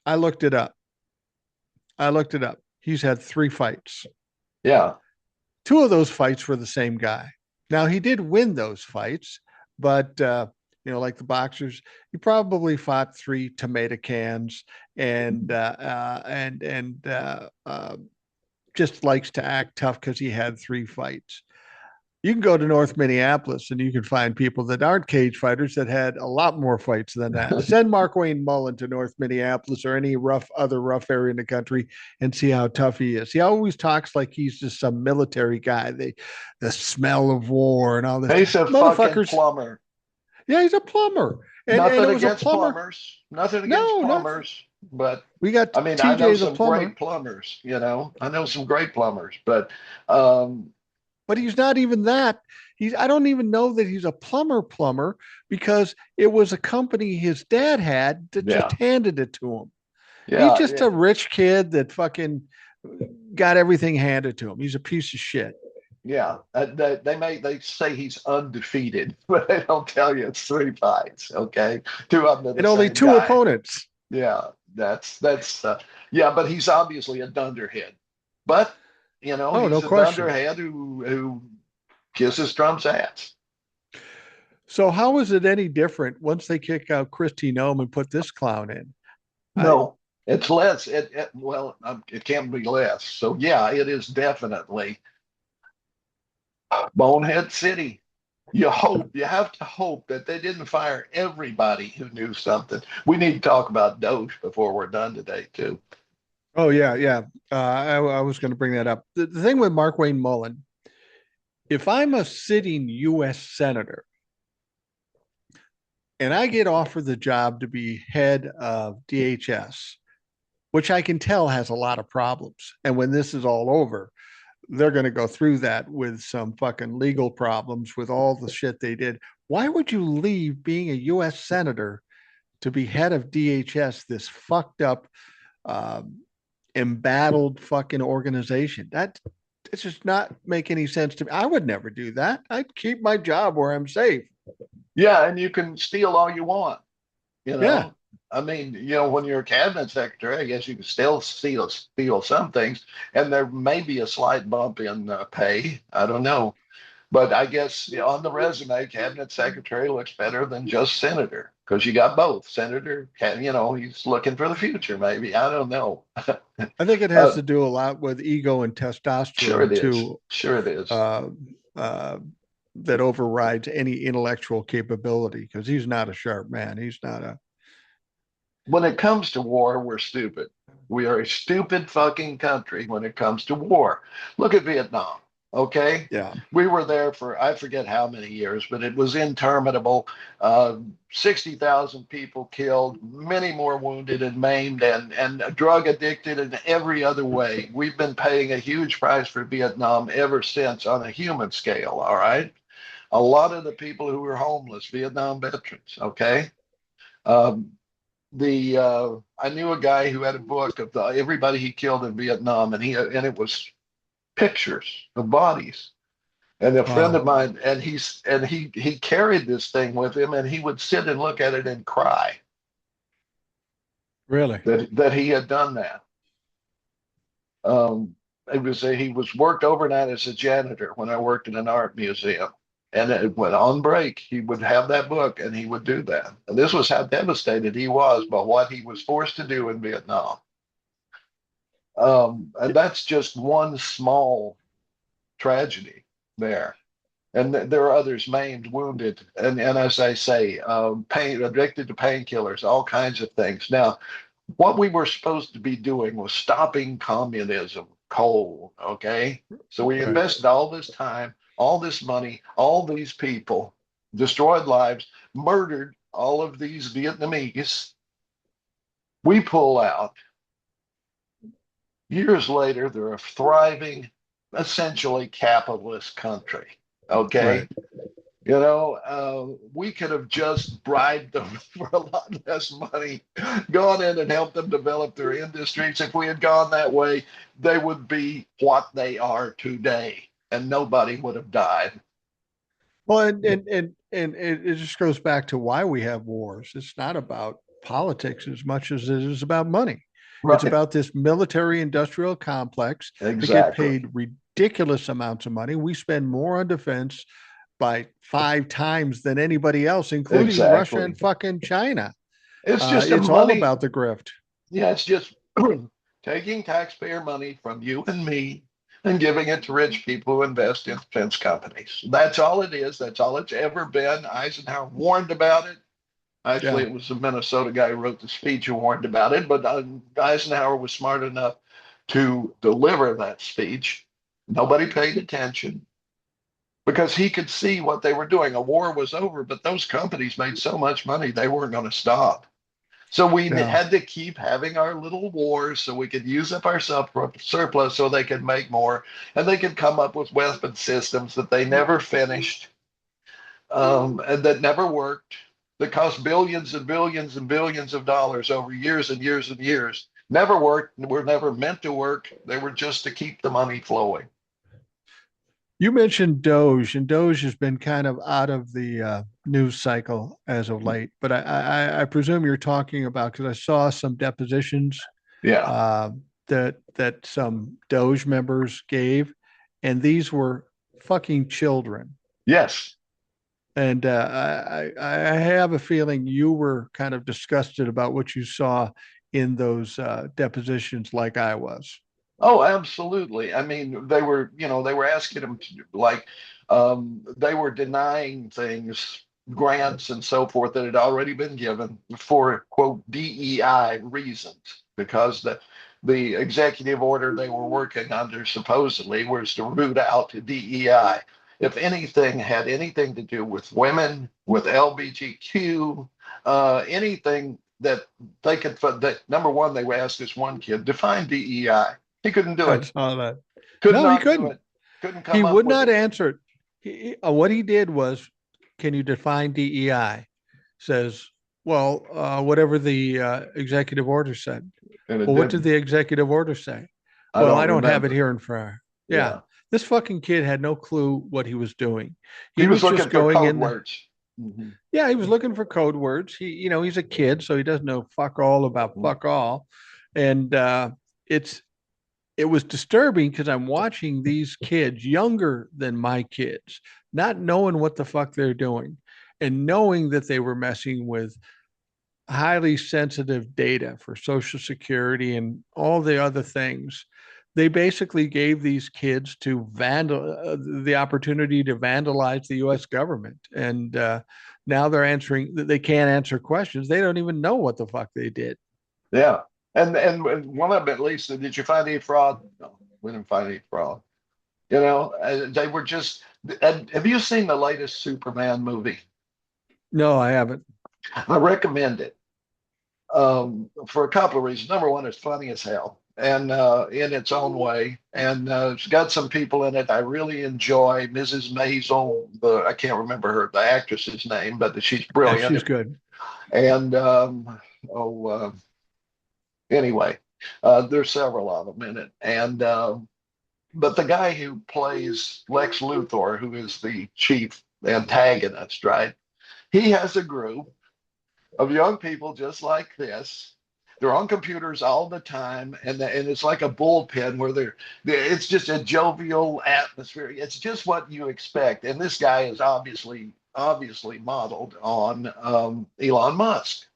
I looked it up. I looked it up. He's had three fights. Yeah. Two of those fights were the same guy. Now, he did win those fights, but like the boxers, he probably fought three tomato cans and just likes to act tough because he had three fights. You can go to North Minneapolis and you can find people that aren't cage fighters that had a lot more fights than that. Send Mark Wayne Mullen to North Minneapolis or any other rough area in the country and see how tough he is. He always talks like he's just some military guy. The smell of war and all this. He's a fucking Motherfuckers, plumber. yeah, he's a plumber. And Nothing it was a against plumber. plumbers. Nothing against No, not plumbers. But we got I mean, I know TJ the some great plumber, plumbers, you know. I know some great plumbers, but um, but he's not even that. I don't even know that he's a plumber because it was a company his dad had that just yeah. handed it to him. He's Yeah, just yeah. a rich kid that fucking got everything handed to him. He's a piece of shit. Yeah. They say he's undefeated, but they don't tell you it's three fights, okay? Two of them to And the only same two guy. opponents. Yeah, that's yeah, but he's obviously a dunderhead. But Oh, no he's a question. dunderhead who kisses Trump's ass. So how is it any different once they kick out Christy Nome and put this clown in? I No, it's less. Well, it can't be less. So yeah, it is definitely bonehead city. You have to hope that they didn't fire everybody who knew something. We need to talk about DOGE before we're done today, too. Oh yeah, yeah. I was going to bring that up. The thing with Mark Wayne Mullen, if I'm a sitting U.S. senator and I get offered the job to be head of DHS, which I can tell has a lot of problems, and when this is all over, they're going to go through that with some fucking legal problems with all the shit they did. Why would you leave being a U.S. senator to be head of DHS, this fucked up, um, embattled fucking organization? That just not make any sense to me. I would never do that. I'd keep my job where I'm safe. Yeah, and you can steal all you want. You Yeah. know, I mean, when you're a cabinet secretary, I guess you can still steal some things, and there may be a slight bump in pay. I don't know, but I guess on the resume, cabinet secretary looks better than just senator because you got both senator. He's looking for the future. Maybe I don't know. I think it has uh, to do a lot with ego and sure testosterone it is. too, Sure it is. uh, uh, that overrides any intellectual capability because he's not a sharp man. He's not a. When it comes to war, we're stupid. We are a stupid fucking country when it comes to war. Look at Vietnam, okay? Yeah. We were there for, I forget how many years, but it was interminable. 60,000 people killed, many more wounded and maimed and drug addicted in every other way. We've been paying a huge price for Vietnam ever since on a human scale, all right? A lot of the people who were homeless, Vietnam veterans, okay? Um, the I knew a guy who had a book of everybody he killed in Vietnam, and it was pictures of bodies. And a friend of Wow. mine, and he carried this thing with him, and he would sit and look at it and cry Really? that he had done that. Um, he was worked overnight as a janitor when I worked in an art museum. And it went on break. He would have that book and he would do that. And this was how devastated he was by what he was forced to do in Vietnam. And that's just one small tragedy there. And there are others maimed, wounded, and as I say, pain, addicted to painkillers, all kinds of things. Now, what we were supposed to be doing was stopping communism cold, okay? So we Right. invested all this time, all this money, all these people, destroyed lives, murdered all of these Vietnamese. We pull out. Years later, they're a thriving, essentially capitalist country, okay? Right. We could have just bribed them for a lot less money, gone in and helped them develop their industries. If we had gone that way, they would be what they are today, and nobody would have died. Well, and it just goes back to why we have wars. It's not about politics as much as it is about money. It's Right. about this military industrial complex that get Exactly. paid ridiculous amounts of money. We spend more on defense by 5 times than anybody else, including Russia Exactly. and fucking China. It's just a It's all money. about the grift. Yeah, it's just taking taxpayer money from you and me and giving it to rich people who invest in defense companies. That's all it is. That's all it's ever been. Eisenhower warned about it. Actually, Yeah. it was a Minnesota guy who wrote the speech who warned about it, but Eisenhower was smart enough to deliver that speech. Nobody paid attention because he could see what they were doing. A war was over, but those companies made so much money they weren't going to stop. So we Yeah. had to keep having our little wars so we could use up our surplus so they could make more and they could come up with weapon systems that they never finished, and that never worked, that cost billions and billions and billions of dollars over years and years and years. Never worked, were never meant to work. They were just to keep the money flowing. You mentioned Doge, and Doge has been kind of out of the news cycle as of late. But I presume you're talking about because I saw some depositions Yeah. uh, that some Doge members gave, and these were fucking children. Yes. And I have a feeling you were kind of disgusted about what you saw in those depositions, like I was. Oh, absolutely. I mean, they were asking them to, like, they were denying things, grants and so forth that had already been given for, quote, DEI reasons, because the executive order they were working under supposedly was to root out DEI. If anything had anything to do with women, with LBGQ, anything that they could, that number one, they asked this one kid, define DEI. He couldn't do I it. saw that. Could No, he not do couldn't. it. Couldn't He come up would with not it. answer it. What he did was, can you define DEI? Says, well, whatever the executive order said. And it Well, what did didn't. the executive order say? I Well, don't I don't have it remember. here in front. Yeah. Yeah. This fucking kid had no clue what he was doing. He He was was looking just for going code in the, words. Mhm. yeah, he was looking for code words. He's a kid, so he doesn't know fuck all about Mhm. fuck all. And it's, it was disturbing because I'm watching these kids younger than my kids, not knowing what the fuck they're doing and knowing that they were messing with highly sensitive data for Social Security and all the other things. They basically gave these kids to the opportunity to vandalize the U.S. government, and now they're answering. They can't answer questions. They don't even know what the fuck they did. Yeah. And one of them at least said, did you find any fraud? No, we didn't find any fraud. They were just. Have you seen the latest Superman movie? No, I haven't. I recommend it, for a couple of reasons. Number one, it's funny as hell and in its own way. And it's got some people in it I really enjoy. Mrs. Maisel, I can't remember the actress's name, but she's Yeah, brilliant. she's good. And oh, anyway, there's several of them in it. And but the guy who plays Lex Luthor, who is the chief antagonist, right? He has a group of young people just like this They're on computers all the time, and it's like a bullpen where it's just a jovial atmosphere. It's just what you expect. And this guy is obviously modeled on Elon Musk.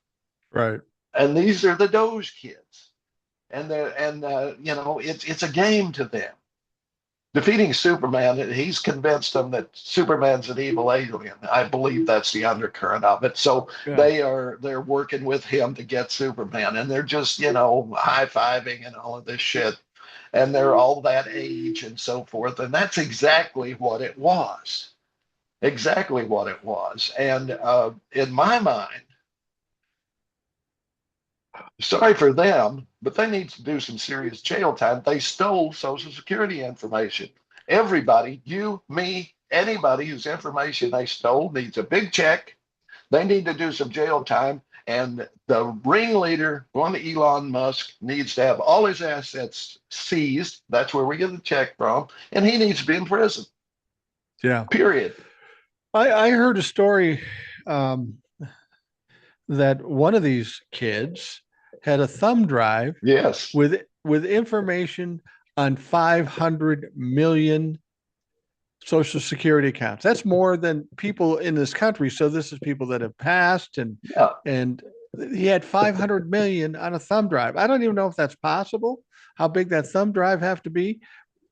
Right. And these are the Doge kids, and you know, it's a game to them. Defeating Superman, he's convinced them that Superman's an evil alien. I believe that's the undercurrent of it. So Yeah. they're working with him to get Superman, and they're just, you know, high fiving and all of this shit, and they're all that age and so forth, and that's exactly what it was. Exactly what it was. And in my mind, sorry for them, but they need to do some serious jail time. They stole Social Security information. Everybody, you, me, anybody whose information they stole needs a big check. They need to do some jail time. And the ringleader, one Elon Musk, needs to have all his assets seized. That's where we get the check from. And he needs to be in prison, Yeah. period. I heard a story um, that one of these kids had a thumb drive Yes. with information on 500 million social security accounts. That's more than people in this country. So this is people that have passed, Yeah. and he had 500 million on a thumb drive. I don't even know if that's possible, how big that thumb drive have to be,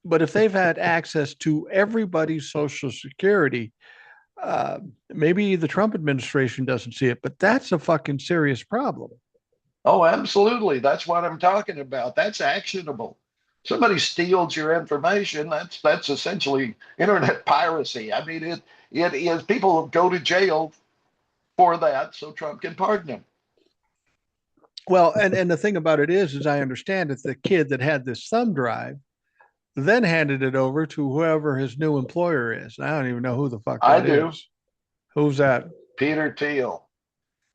but if they've had access to everybody's social security, uh, maybe the Trump administration doesn't see it, but that's a fucking serious problem. Oh, absolutely. That's what I'm talking about. That's actionable. Somebody steals your information, that's essentially internet piracy. I mean, it is people go to jail for that so Trump can pardon them. Well, and the thing about it is, as I understand it, the kid that had this thumb drive then handed it over to whoever his new employer is. I don't even know who the fuck I that do. is. Who's that? Peter Thiel.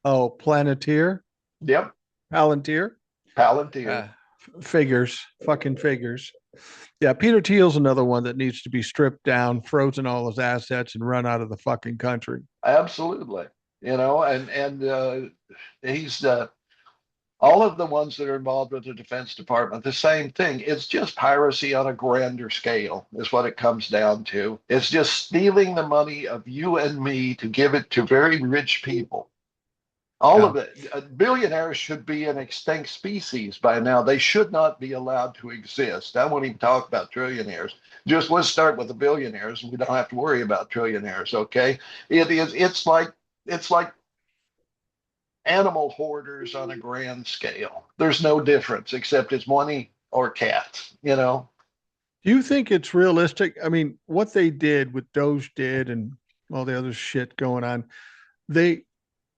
Oh, Planeteer, Yep. Palantir. Palantir. Uh, Figures, fucking figures. Yeah, Peter Thiel's another one that needs to be stripped down, frozen all his assets, and run out of the fucking country. Absolutely. You know, and he's all of the ones that are involved with the Defense Department, the same thing. It's just piracy on a grander scale, is what it comes down to. It's just stealing the money of you and me to give it to very rich people. All Yeah. of it. Billionaires should be an extinct species by now. They should not be allowed to exist. I won't even talk about trillionaires. Just let's start with the billionaires, and we don't have to worry about trillionaires. Okay, it is. It's like animal hoarders on a grand scale. There's no difference except it's money or cats, you know? Do you think it's realistic? I mean, what they did, what Doge did, and all the other shit going on, they,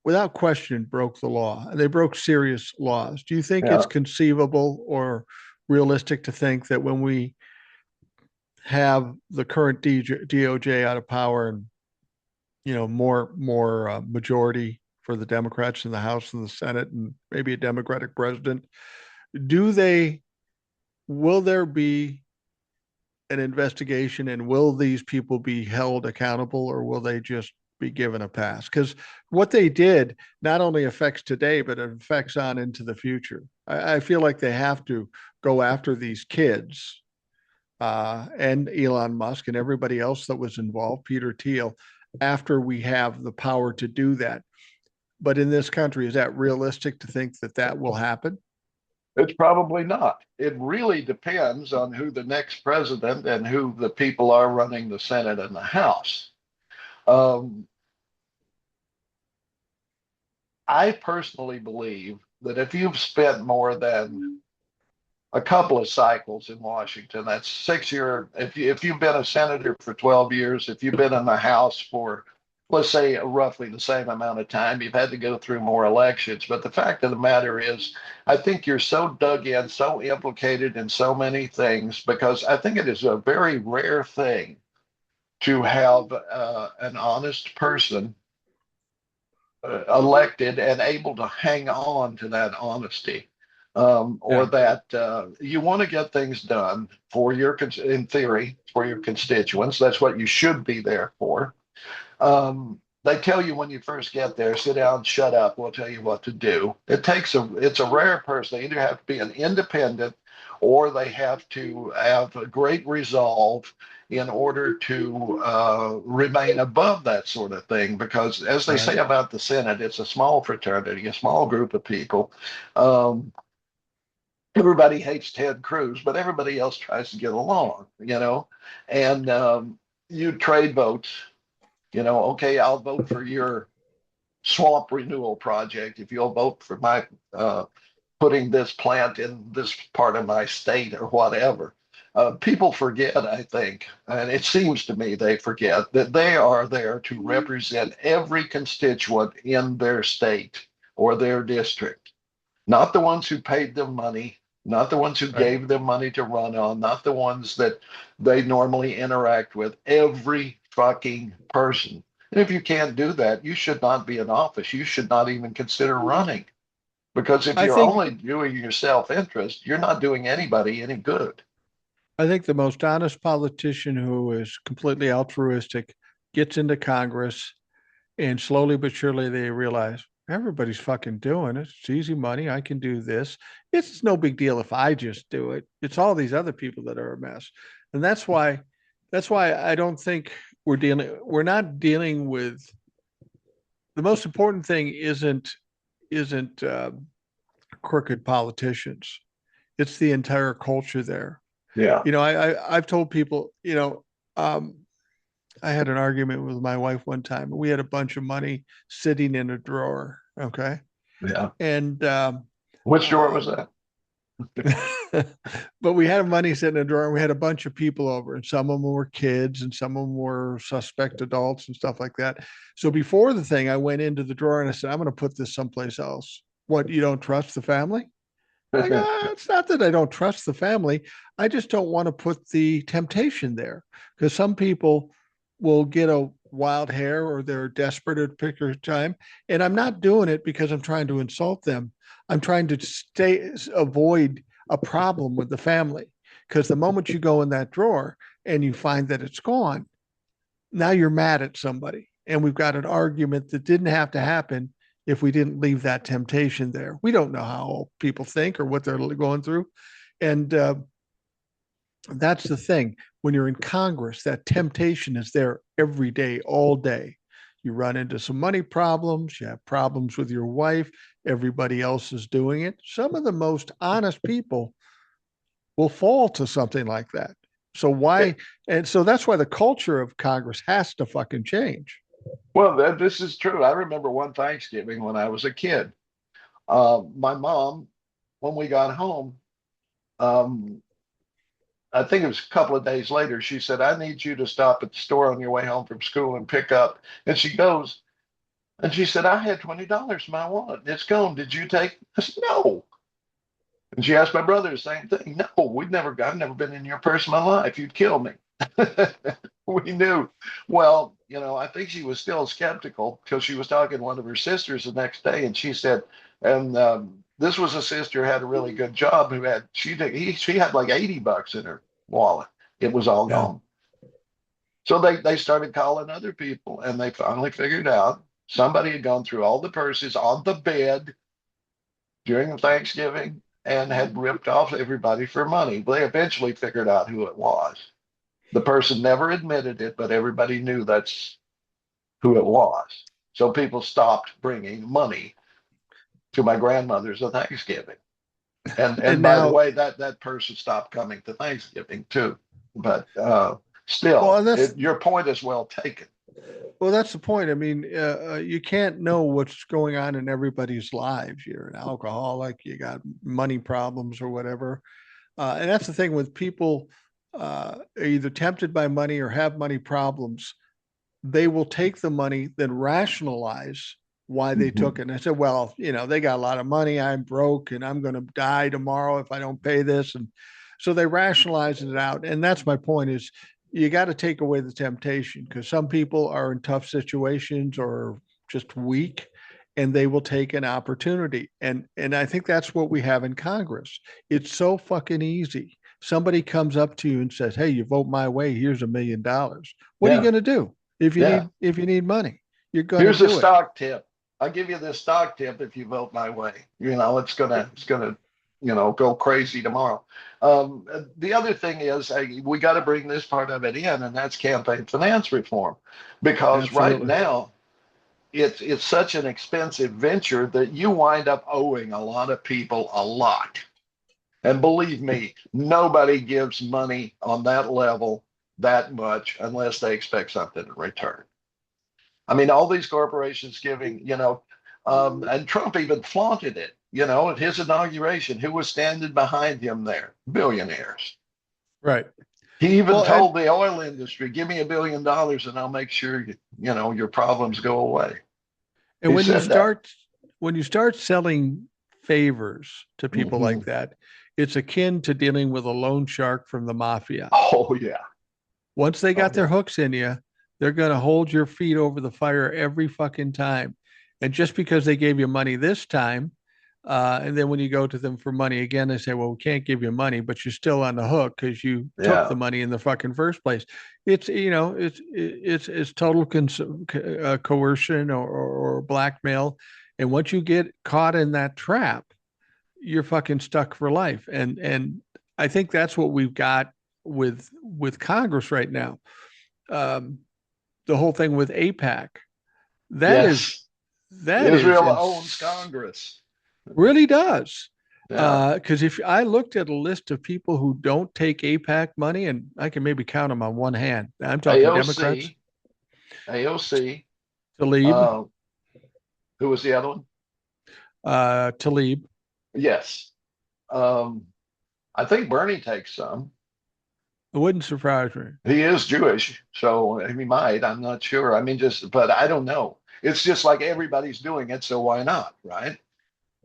without question, broke the law. They broke serious laws. Do you think it's Yeah. conceivable or realistic to think that when we have the current DOJ out of power and more majority for the Democrats in the House and the Senate and maybe a Democratic president, do they will there be an investigation and will these people be held accountable or will they just be given a pass? Because what they did not only affects today, but it affects on into the future. I feel like they have to go after these kids and Elon Musk and everybody else that was involved, Peter Thiel, after we have the power to do that. But in this country, is that realistic to think that that will happen? It's probably not. It really depends on who the next president and who the people are running the Senate and the House. Um, I personally believe that if you've spent more than a couple of cycles in Washington, that's 6 year. If you've been a senator for 12 years, if you've been in the House for, let's say, roughly the same amount of time, you've had to go through more elections. But the fact of the matter is, I think you're so dug in, so implicated in so many things, because I think it is a very rare thing to have an honest person elected and able to hang on to that honesty. Or Yeah. that you want to get things done for in theory, for your constituents. That's what you should be there for. they tell you when you first get there, sit down, shut up. We'll tell you what to do. It's a rare person. They either have to be an independent or they have to have a great resolve in order to remain above that sort of thing. Because as they Right. say about the Senate, it's a small fraternity, a small group of people. Um, Everybody hates Ted Cruz, but everybody else tries to get along, and you trade votes. Okay, I'll vote for your swamp renewal project if you'll vote for my putting this plant in this part of my state or whatever. People forget, I think, and it seems to me they forget that they are there to represent every constituent in their state or their district, not the ones who paid them money, not the ones who Right. gave them money to run on, not the ones that they normally interact with, every fucking person. And if you can't do that, you should not be in office. You should not even consider running. Because if I you're think only doing your self interest, you're not doing anybody any good. I think the most honest politician who is completely altruistic gets into Congress, and slowly but surely they realize everybody's fucking doing it. It's easy money. I can do this. It's no big deal if I just do it. It's all these other people that are a mess. And that's why I don't think we're not dealing with the most important thing isn't crooked politicians. It's the entire culture there. Yeah. I've told people, um, I had an argument with my wife one time. We had a bunch of money sitting in a drawer. Okay. Yeah. And, Which drawer was um, that? but we had money sitting in a drawer and we had a bunch of people over, and some of them were kids and some of them were suspect adults and stuff like that. So before the thing, I went into the drawer and I said, I'm going to put this someplace else. What, you don't trust the family? Like, it's not that I don't trust the family. I just don't want to put the temptation there because some people will get a wild hair or they're desperate at a particular time. And I'm not doing it because I'm trying to insult them. I'm trying to avoid a problem with the family. Because the moment you go in that drawer and you find that it's gone, now you're mad at somebody. And we've got an argument that didn't have to happen if we didn't leave that temptation there. We don't know how people think or what they're going through. And that's the thing. When you're in Congress, that temptation is there every day, all day. You run into some money problems, you have problems with your wife, everybody else is doing it. Some of the most honest people will fall to something like that. So why? And so that's why the culture of Congress has to fucking change. Well, this is true. I remember one Thanksgiving when I was a kid. My mom, when we got home, um, I think it was a couple of days later, she said, I need you to stop at the store on your way home from school and pick up. And she goes, and she said, I had $20 in my wallet. It's gone. Did you take it? I said, no. And she asked my brother the same thing. No, I've never been in your purse in my life. You'd kill me. We knew. Well, I think she was still skeptical because she was talking to one of her sisters the next day, and she said, and this was a sister who had a really good job who had she had like $80 in her wallet. It was all Yeah. gone. So they started calling other people, and they finally figured out somebody had gone through all the purses on the bed during Thanksgiving and had ripped off everybody for money. They eventually figured out who it was. The person never admitted it, but everybody knew that's who it was. So people stopped bringing money to my grandmother's at Thanksgiving. And And by the now, way, that person stopped coming to Thanksgiving too. But well, still, and that's your point is well taken. well, that's the point. I mean, you can't know what's going on in everybody's lives. You're an alcoholic, you got money problems or whatever. And that's the thing with people are either tempted by money or have money problems. They will take the money, then rationalize why they Mhm. took it. And I said, well, they got a lot of money. I'm broke and I'm going to die tomorrow if I don't pay this. And so they rationalize it out. And that's my point is you got to take away the temptation because some people are in tough situations or just weak and they will take an opportunity. And I think that's what we have in Congress. It's so fucking easy. Somebody comes up to you and says, hey, you vote my way, here's $1 million. What are you Yeah, going to do? if you yeah. need if you need money. you're going to Here's a do it. stock tip. I'll give you this stock tip if you vote my way. It's gonna go crazy tomorrow. The other thing is we got to bring this part of it in, and that's campaign finance reform, because right Absolutely. now it's such an expensive venture that you wind up owing a lot of people a lot. And believe me, nobody gives money on that level that much unless they expect something in return. I mean, all these corporations giving, and Trump even flaunted it, at his inauguration. Who was standing behind him there? Billionaires. Right. He even Well, and told the oil industry, give me $1 billion and I'll make sure, your problems go away. and He said that. when you start selling favors to people Hmm. like that, it's akin to dealing with a loan shark from the mafia. Oh, yeah. Once they Oh, got their yeah. hooks in you, they're going to hold your feet over the fire every fucking time. And just because they gave you money this time, and then when you go to them for money again, they say, "Well, we can't give you money, but you're still on the hook because you took Yeah. the money in the fucking first place." It's total coercion or blackmail, and once you get caught in that trap, you're fucking stuck for life. And I think that's what we've got with Congress right now. Um, the whole thing with APAC that is Yes. that is Israel owns ins- Congress. really does. Yeah. Because if I looked at a list of people who don't take APAC money, and I can maybe count them on one hand, I'm talking Democrats, AOC, AOC, Talib, uh, who was the other one? Talib. Yes. Um, I think Bernie takes some. It wouldn't surprise me. He is Jewish, so he might. I'm not sure. I mean, but I don't know. It's just like everybody's doing it, so why not, right?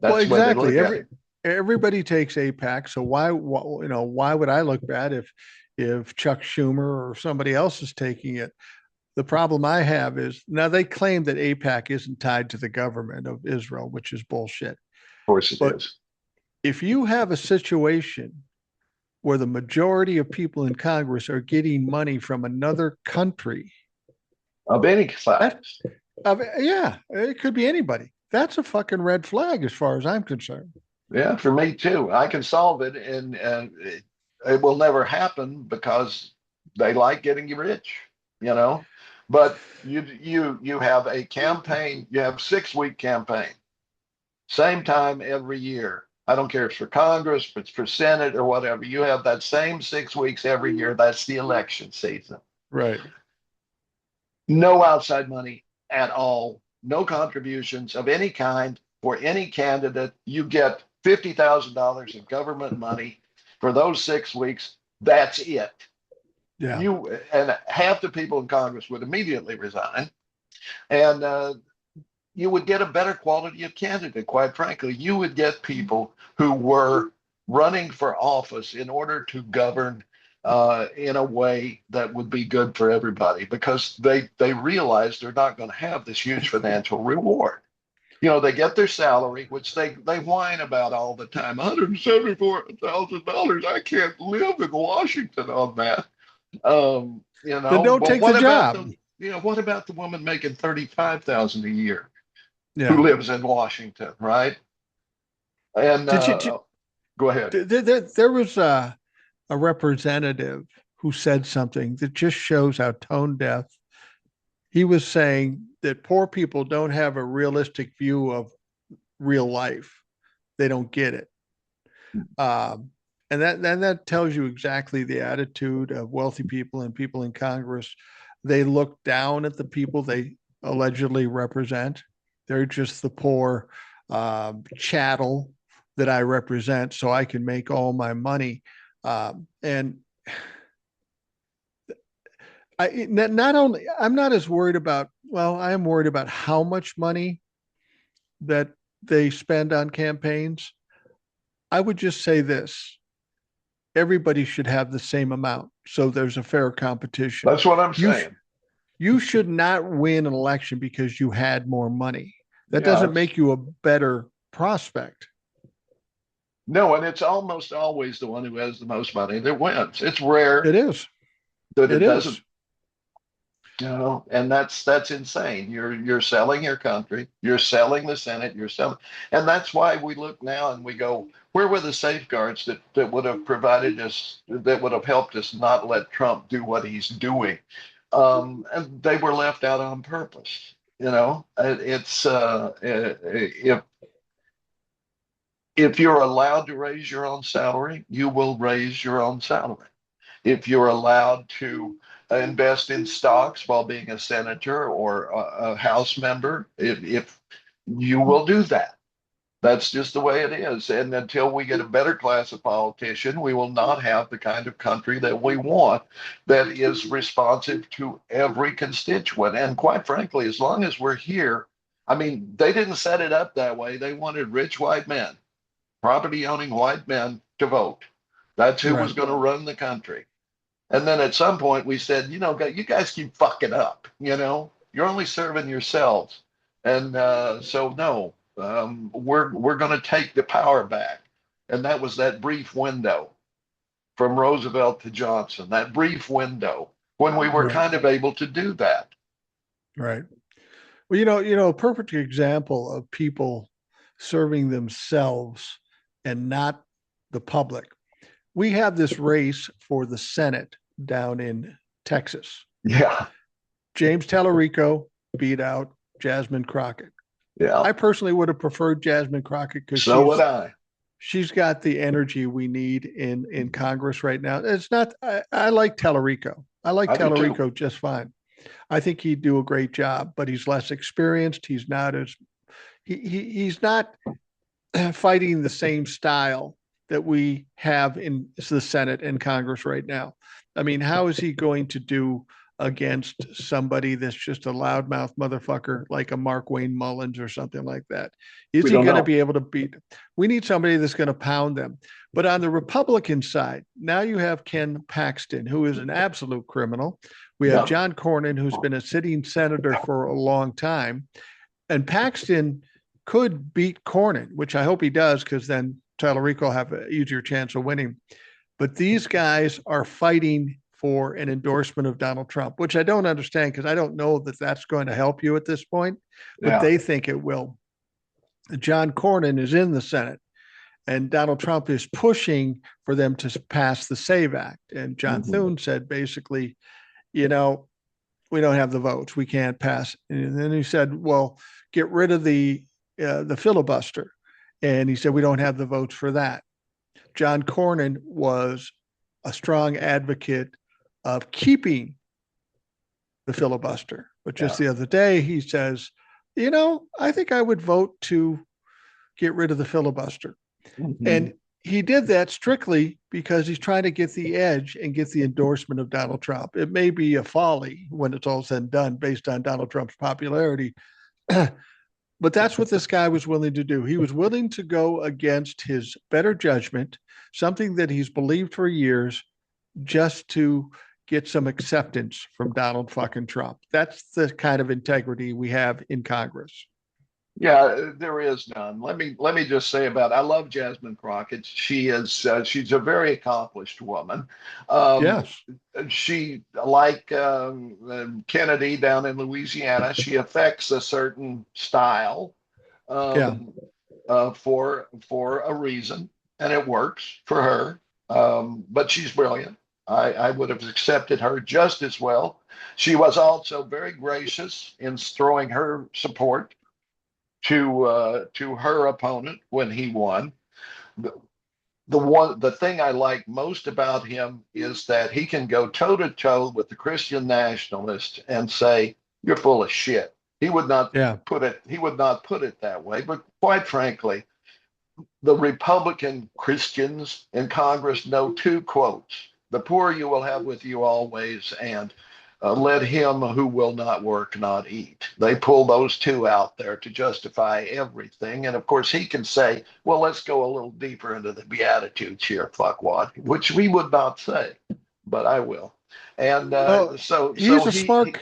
Well, That's the way they exactly. look at it. Everybody takes APAC, so why would I look bad if Chuck Schumer or somebody else is taking it? The problem I have is now they claim that APAC isn't tied to the government of Israel, which is bullshit. Of course it But is. if you have a situation where the majority of people in Congress are getting money from another country, Of any that size. yeah, it could be anybody. That's a fucking red flag as far as I'm concerned. Yeah, for me too. I can solve it, and it will never happen because they like getting you rich, you know. But you have a campaign. You have 6 week campaign, same time every year. I don't care if it's for Congress, if it's for Senate or whatever. You have that same 6 weeks every year. That's the election season. Right. No outside money at all. No contributions of any kind for any candidate. You get $50,000 in government money for those 6 weeks. That's it. Yeah. You and half the people in Congress would immediately resign, and you would get a better quality of candidate. Quite frankly, you would get people who were running for office in order to govern in a way that would be good for everybody, because they realize they're not going to have this huge financial reward. They get their salary, which they whine about all the time. $174,000. I can't live in Washington on that. Then don't But take the what about job. the woman making 35,000 a year who Yeah. lives in Washington, right? And Did go ahead. there was a representative who said something that just shows how tone deaf. He was saying that poor people don't have a realistic view of real life. They don't get it. Um, and that tells you exactly the attitude of wealthy people and people in Congress. They look down at the people they allegedly represent. They're just the poor chattel that I represent, so I can make all my money. And not only I'm not as worried about. Well, I am worried about how much money that they spend on campaigns. I would just say this: everybody should have the same amount, so there's a fair competition. That's what I'm You saying. you should not win an election because you had more money. That Yeah, doesn't make you a better prospect. no, and it's almost always the one who has the most money that wins. It's rare It is. that It it doesn't. is. And that's insane. You're selling your country, you're selling the Senate, you're selling, and that's why we look now and we go, where were the safeguards that would have provided us, that would have helped us not let Trump do what he's doing? And they were left out on purpose. It's if you're allowed to raise your own salary, you will raise your own salary. If you're allowed to invest in stocks while being a senator or a House member, if you will do that. That's just the way it is. And until we get a better class of politician, we will not have the kind of country that we want that is responsive to every constituent. And quite frankly, as long as we're here, I mean, they didn't set it up that way. They wanted rich white men, property owning white men to vote. That's who was Right. going to run the country. And then at some point we said, you guys keep fucking up. You're only serving yourselves. And so no, we're going to take the power back. And that was that brief window from Roosevelt to Johnson, that brief window when we were Right. kind of able to do that. Right. Well, a perfect example of people serving themselves and not the public. We have this race for the Senate down in Texas. Yeah, James Tallarico beat out Jasmine Crockett. yeah. I personally would have preferred Jasmine Crockett because So would I. she's got the energy we need in Congress right now. It's not. I like Tallarico. I like I do too. Tallarico just fine. I think he'd do a great job, but he's less experienced. He's not as he's not fighting the same style that we have in the Senate and Congress right now. I mean, how is he going to do against somebody that's just a loudmouth motherfucker like a Mark Wayne Mullins or something like that? Is We he don't going to know. be able to beat? We need somebody that's going to pound them. But on the Republican side, now you have Ken Paxton, who is an absolute criminal. We have Yeah, John Cornyn, who's been a sitting senator for a long time. And Paxton could beat Cornyn, which I hope he does, because then Tallarico will have an easier chance of winning. But these guys are fighting for an endorsement of Donald Trump, which I don't understand because I don't know that that's going to help you at this point, but yeah. they think it will. John Cornyn is in the Senate, and Donald Trump is pushing for them to pass the SAVE Act. And John Mhm. Thune said basically, you know, we don't have the votes, we can't pass. And then he said, well, get rid of the filibuster. And he said, we don't have the votes for that. John Cornyn was a strong advocate of keeping the filibuster. But just Yeah. the other day, he says, I think I would vote to get rid of the filibuster. Mhm. And he did that strictly because he's trying to get the edge and get the endorsement of Donald Trump. It may be a folly when it's all said and done based on Donald Trump's popularity, but that's what this guy was willing to do. He was willing to go against his better judgment, something that he's believed for years, just to get some acceptance from Donald fucking Trump. That's the kind of integrity we have in Congress. Yeah, there is none. Let me just say about I love Jasmine Crockett. She's a very accomplished woman. Um, Yes. she like Kennedy down in Louisiana. She affects a certain style Yeah. um, for a reason, and it works for her. But she's brilliant. I would have accepted her just as well. She was also very gracious in throwing her support to her opponent when he won. The, the thing I like most about him is that he can go toe to toe with the Christian nationalist and say you're full of shit. Yeah. He would not put it that way, but quite frankly, the Republican Christians in Congress know two quotes: "The poor you will have with you always," and "Let him who will not work not eat." They pull those two out there to justify everything. And of course, he can say, "Well, let's go a little deeper into the Beatitudes here, fuckwad," which we would not say, but I will. And Well, so he's a smart kid.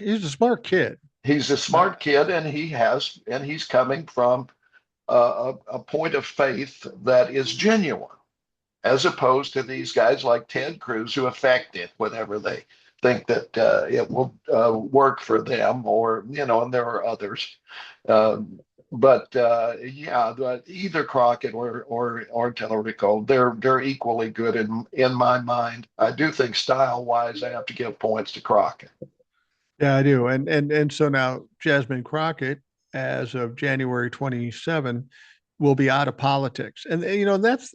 he's a Uh, smart kid, and he's coming from a point of faith that is genuine, as opposed to these guys like Ted Cruz who affect it whenever think that it will work for them, or and there are others. But yeah, either Crockett or Tellerico, they're equally good in my mind. I do think style wise, I have to give points to Crockett. Yeah, I do. And so now Jasmine Crockett, as of January 27, will be out of politics. And that's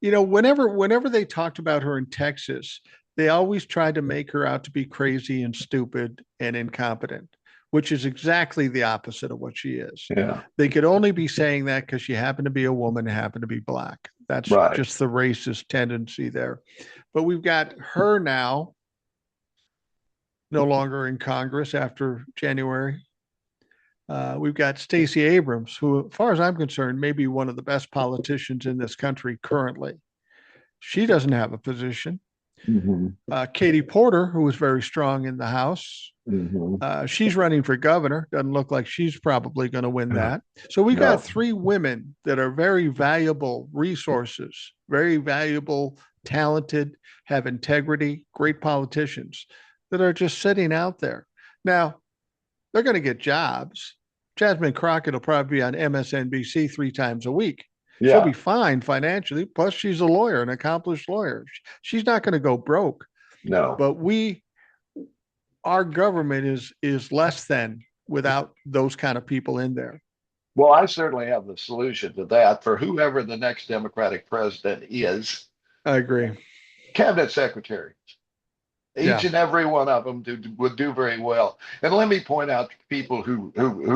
whenever they talked about her in Texas, they always tried to make her out to be crazy and stupid and incompetent, which is exactly the opposite of what she is. Yeah, They could only be saying that because she happened to be a woman, happened to be black. That's right. just the racist tendency there. But we've got her now no longer in Congress after January. We've got Stacey Abrams, who, as far as I'm concerned, may be one of the best politicians in this country currently. She doesn't have a position. Hmm. Katie Porter, who was very strong in the House, Hmm. she's running for governor. Doesn't look like she's probably going to win that. So we got No, three women that are very valuable resources, very valuable, talented, have integrity, great politicians that are just sitting out there. Now, they're going to get jobs. Jasmine Crockett will probably be on MSNBC 3 times a week. She'll yeah, be fine financially. Plus, she's a lawyer, an accomplished lawyer. She's not going to go broke. no. But our government is less than without those kind of people in there. Well, I certainly have the solution to that for whoever the next Democratic president is. I agree. Cabinet secretary. Each Yeah. and every one of them would do very well. And let me point out to people who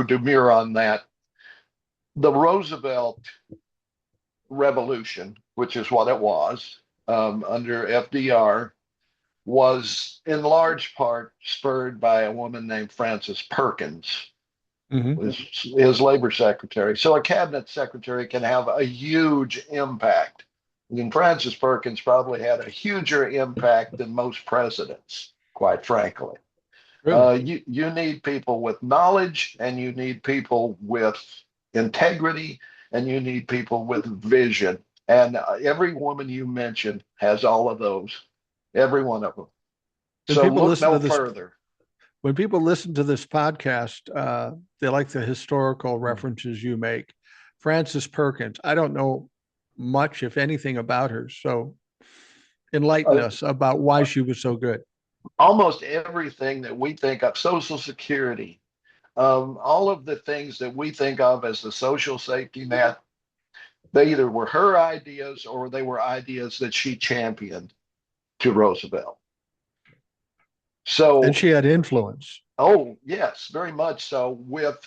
demur on that. The Roosevelt Revolution, which is what it was under FDR, was in large part spurred by a woman named Frances Perkins, Mm-hmm. his labor secretary. So a cabinet secretary can have a huge impact. And Frances Perkins probably had a huger impact than most presidents, quite frankly. Really. You need people with knowledge, and you need people with integrity, and you need people with vision. And every woman you mentioned has all of those, every one of them. When So people look listen no to this, further. when people listen to this podcast, they like the historical references you make. Frances Perkins. I don't know much, if anything, about her. So enlighten Uh, us about why she was so good. Almost everything that we think of, Social Security, all of the things that we think of as the social safety net, they either were her ideas or they were ideas that she championed to Roosevelt. And So, she had influence. oh, yes, very much so with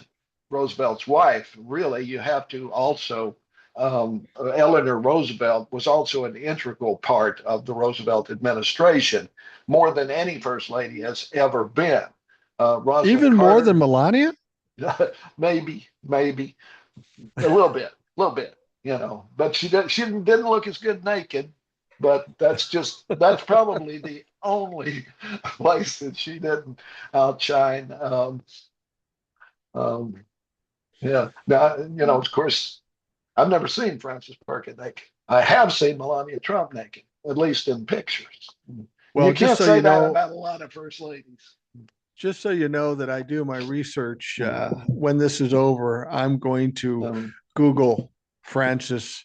Roosevelt's wife. Really, you have to also, Eleanor Roosevelt was also an integral part of the Roosevelt administration, more than any first lady has ever been. Rosalind Even more than Carter, Melania? maybe a little bit, but she didn't look as good naked. But that's probably the only place that she didn't outshine. Um, yeah. Now, of course, I've never seen Frances Perkins naked. I have seen Melania Trump naked, at least in pictures. And Well, you can't say that about a lot of first ladies. just so you know that I do my research. When this is over, I'm going to Um, Google Frances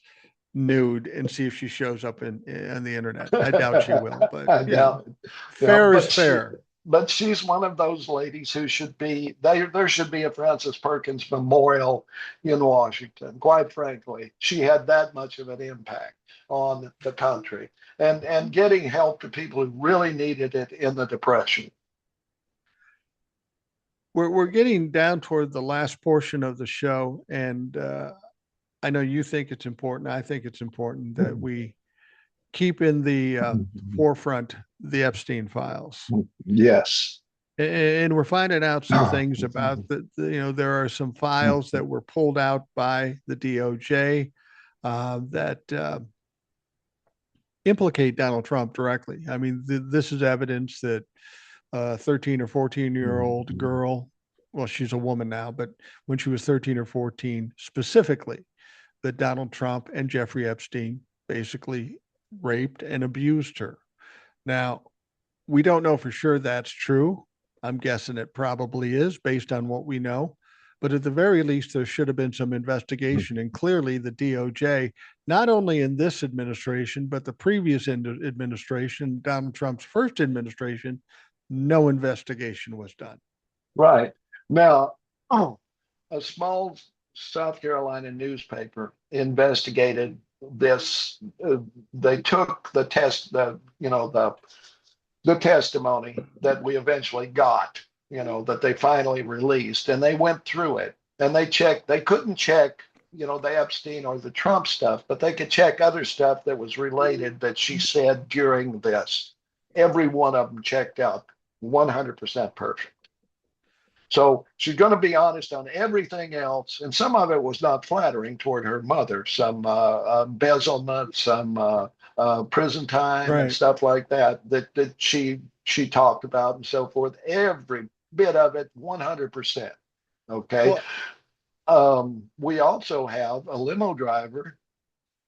nude and see if she shows up in the internet. I doubt she will, but I doubt it. fair is But fair. she's one of those ladies who should be there should be a Frances Perkins memorial in Washington. Quite frankly, she had that much of an impact on the country and getting help to people who really needed it in the Depression. We're getting down toward the last portion of the show, and I know you think it's important. I think it's important that we keep in the forefront the Epstein files. Yes. And we're finding out some things about there are some files that were pulled out by the DOJ that implicate Donald Trump directly. I mean, this is evidence that a 13 or 14-year-old girl, well, she's a woman now, but when she was 13 or 14, specifically, that Donald Trump and Jeffrey Epstein basically raped and abused her. Now, We don't know for sure that's true. I'm guessing it probably is based on what we know. But at the very least, there should have been some investigation. And clearly, the DOJ, not only in this administration, but the previous administration, Donald Trump's first administration, no investigation was done. Right. Now, oh, a small South Carolina newspaper investigated this. They took the test, the testimony that we eventually got, that they finally released, and they went through it and they checked. They couldn't check, the Epstein or the Trump stuff, but they could check other stuff that was related that she said during this. Every one of them checked out 100% perfect. So she's going to be honest on everything else, and some of it was not flattering toward her mother. Some embezzlement, some prison time, and Right. stuff like that that she talked about, and so forth. Every bit of it, 100%. Okay. Well, We also have a limo driver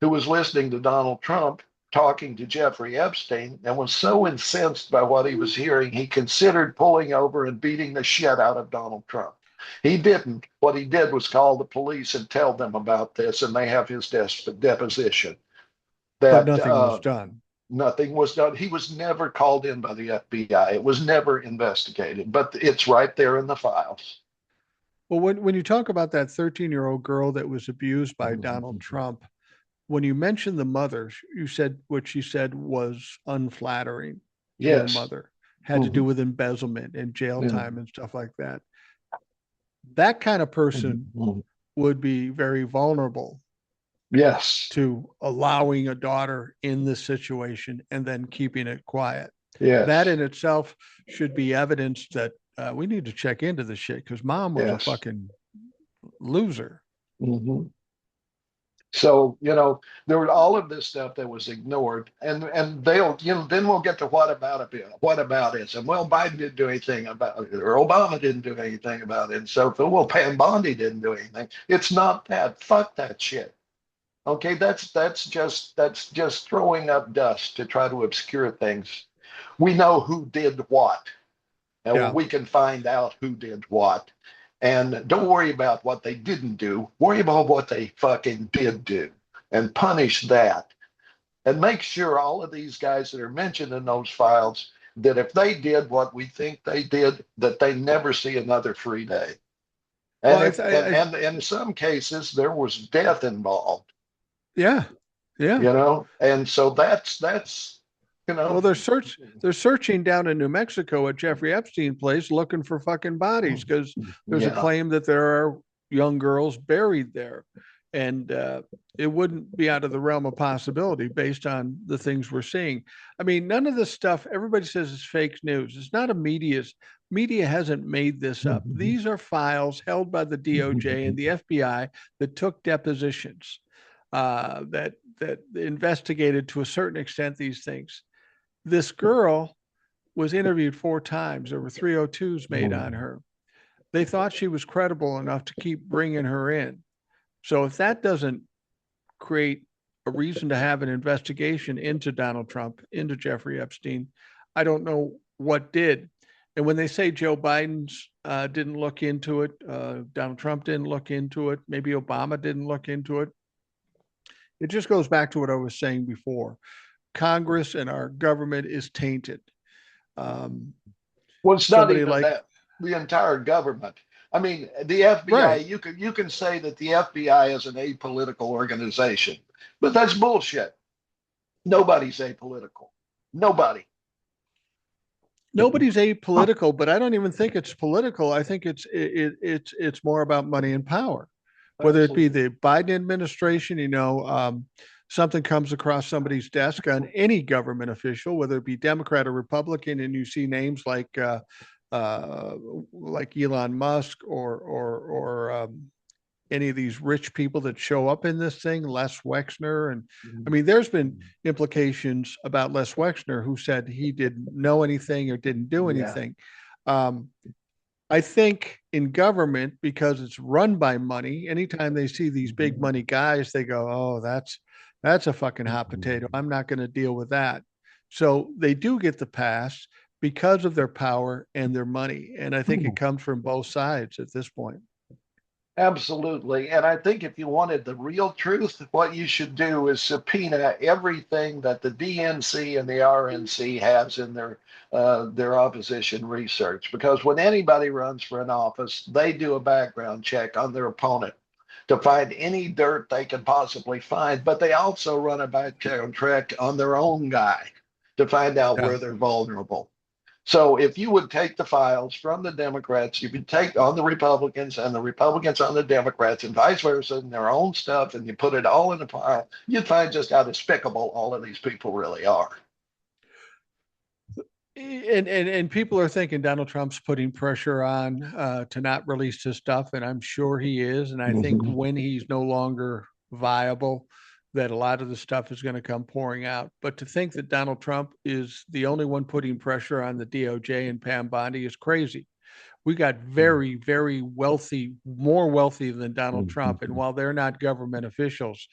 who was listening to Donald Trump talking to Jeffrey Epstein and was so incensed by what he was hearing, he considered pulling over and beating the shit out of Donald Trump. He didn't. What he did was call the police and tell them about this, and they have his deposition but that nothing was done. nothing was done. He was never called in by the FBI. It was never investigated, but it's right there in the files. Well, when you talk about that 13-year-old girl that was abused by Donald Trump, when you mentioned the mother, you said what she said was unflattering to the Yes. mother, had to do Mhm. with embezzlement and jail time Mhm. and stuff like that. That kind of person Mhm. would be very vulnerable Yes. to allowing a daughter in this situation and then keeping it quiet. That Yes. in itself should be evidence that we need to check into this shit because mom was a Yes. fucking loser. Mhm. So, there was all of this stuff that was ignored, and they'll, then we'll get to what about it? What about it? And well, Biden didn't do anything about it, or Obama didn't do anything about it, and so well, Pam Bondi didn't do anything. It's not that. Fuck that shit. Okay, that's just throwing up dust to try to obscure things. We know who did what, and Yeah. we can find out who did what. And don't worry about what they didn't do. Worry about what they fucking did do and punish that. And make sure all of these guys that are mentioned in those files that if they did what we think they did, that they never see another free day. Well, And if and in some cases there was death involved, yeah, yeah. and so that's you Well, know they're searching down in New Mexico at Jeffrey Epstein place looking for fucking bodies because there's a yeah. claim that there are young girls buried there, and it wouldn't be out of the realm of possibility based on the things we're seeing. I mean, none of this stuff. Everybody says it's fake news. It's not a media hasn't made this up. These are files held by the DOJ and the FBI that took depositions, that investigated to a certain extent these things. This girl was interviewed 4 times. There were 302s made on her. They thought she was credible enough to keep bringing her in. So if that doesn't create a reason to have an investigation into Donald Trump, into Jeffrey Epstein, I don't know what did. And when they say Joe Biden's didn't look into it, Donald Trump didn't look into it, maybe Obama didn't look into it, it just goes back to what I was saying before. Congress and our government is tainted. Um, Well, it's not somebody even like, that. The entire government. I mean, the FBI. right. You can say that the FBI is an apolitical organization, but that's bullshit. Nobody's apolitical. Nobody. Nobody's apolitical, but I don't even think it's political. I think it's more about money and power. Whether it be Absolutely. the Biden administration, something comes across somebody's desk on any government official, whether it be Democrat or Republican, and you see names uh, like Elon Musk or any of these rich people that show up in this thing, Les Wexner. And I mean, there's been implications about Les Wexner who said he didn't know anything or didn't do Yeah. anything. Um, I think in government, because it's run by money, anytime they see these big money guys, they go, oh, that's a fucking hot potato. I'm not going to deal with that. So they do get the pass because of their power and their money. And I think it comes from both sides at this point. Absolutely. And I think if you wanted the real truth, what you should do is subpoena everything that the DNC and the RNC has in their opposition research. Because when anybody runs for an office, they do a background check on their opponent to find any dirt they can possibly find, but they also run a background check on their own guy to find out Yeah. where they're vulnerable. So if you would take the files from the Democrats, you could take on the Republicans and the Republicans on the Democrats and vice versa and their own stuff, and you put it all in a file, you'd find just how despicable all of these people really are. And people are thinking Donald Trump's putting pressure on to not release his stuff, and I'm sure he is. And I think Mm-hmm. when he's no longer viable, that a lot of the stuff is going to come pouring out. But to think that Donald Trump is the only one putting pressure on the DOJ and Pam Bondi is crazy. We got very, very wealthy, more wealthy than Donald Trump. And Mm-hmm. while they're not government officials,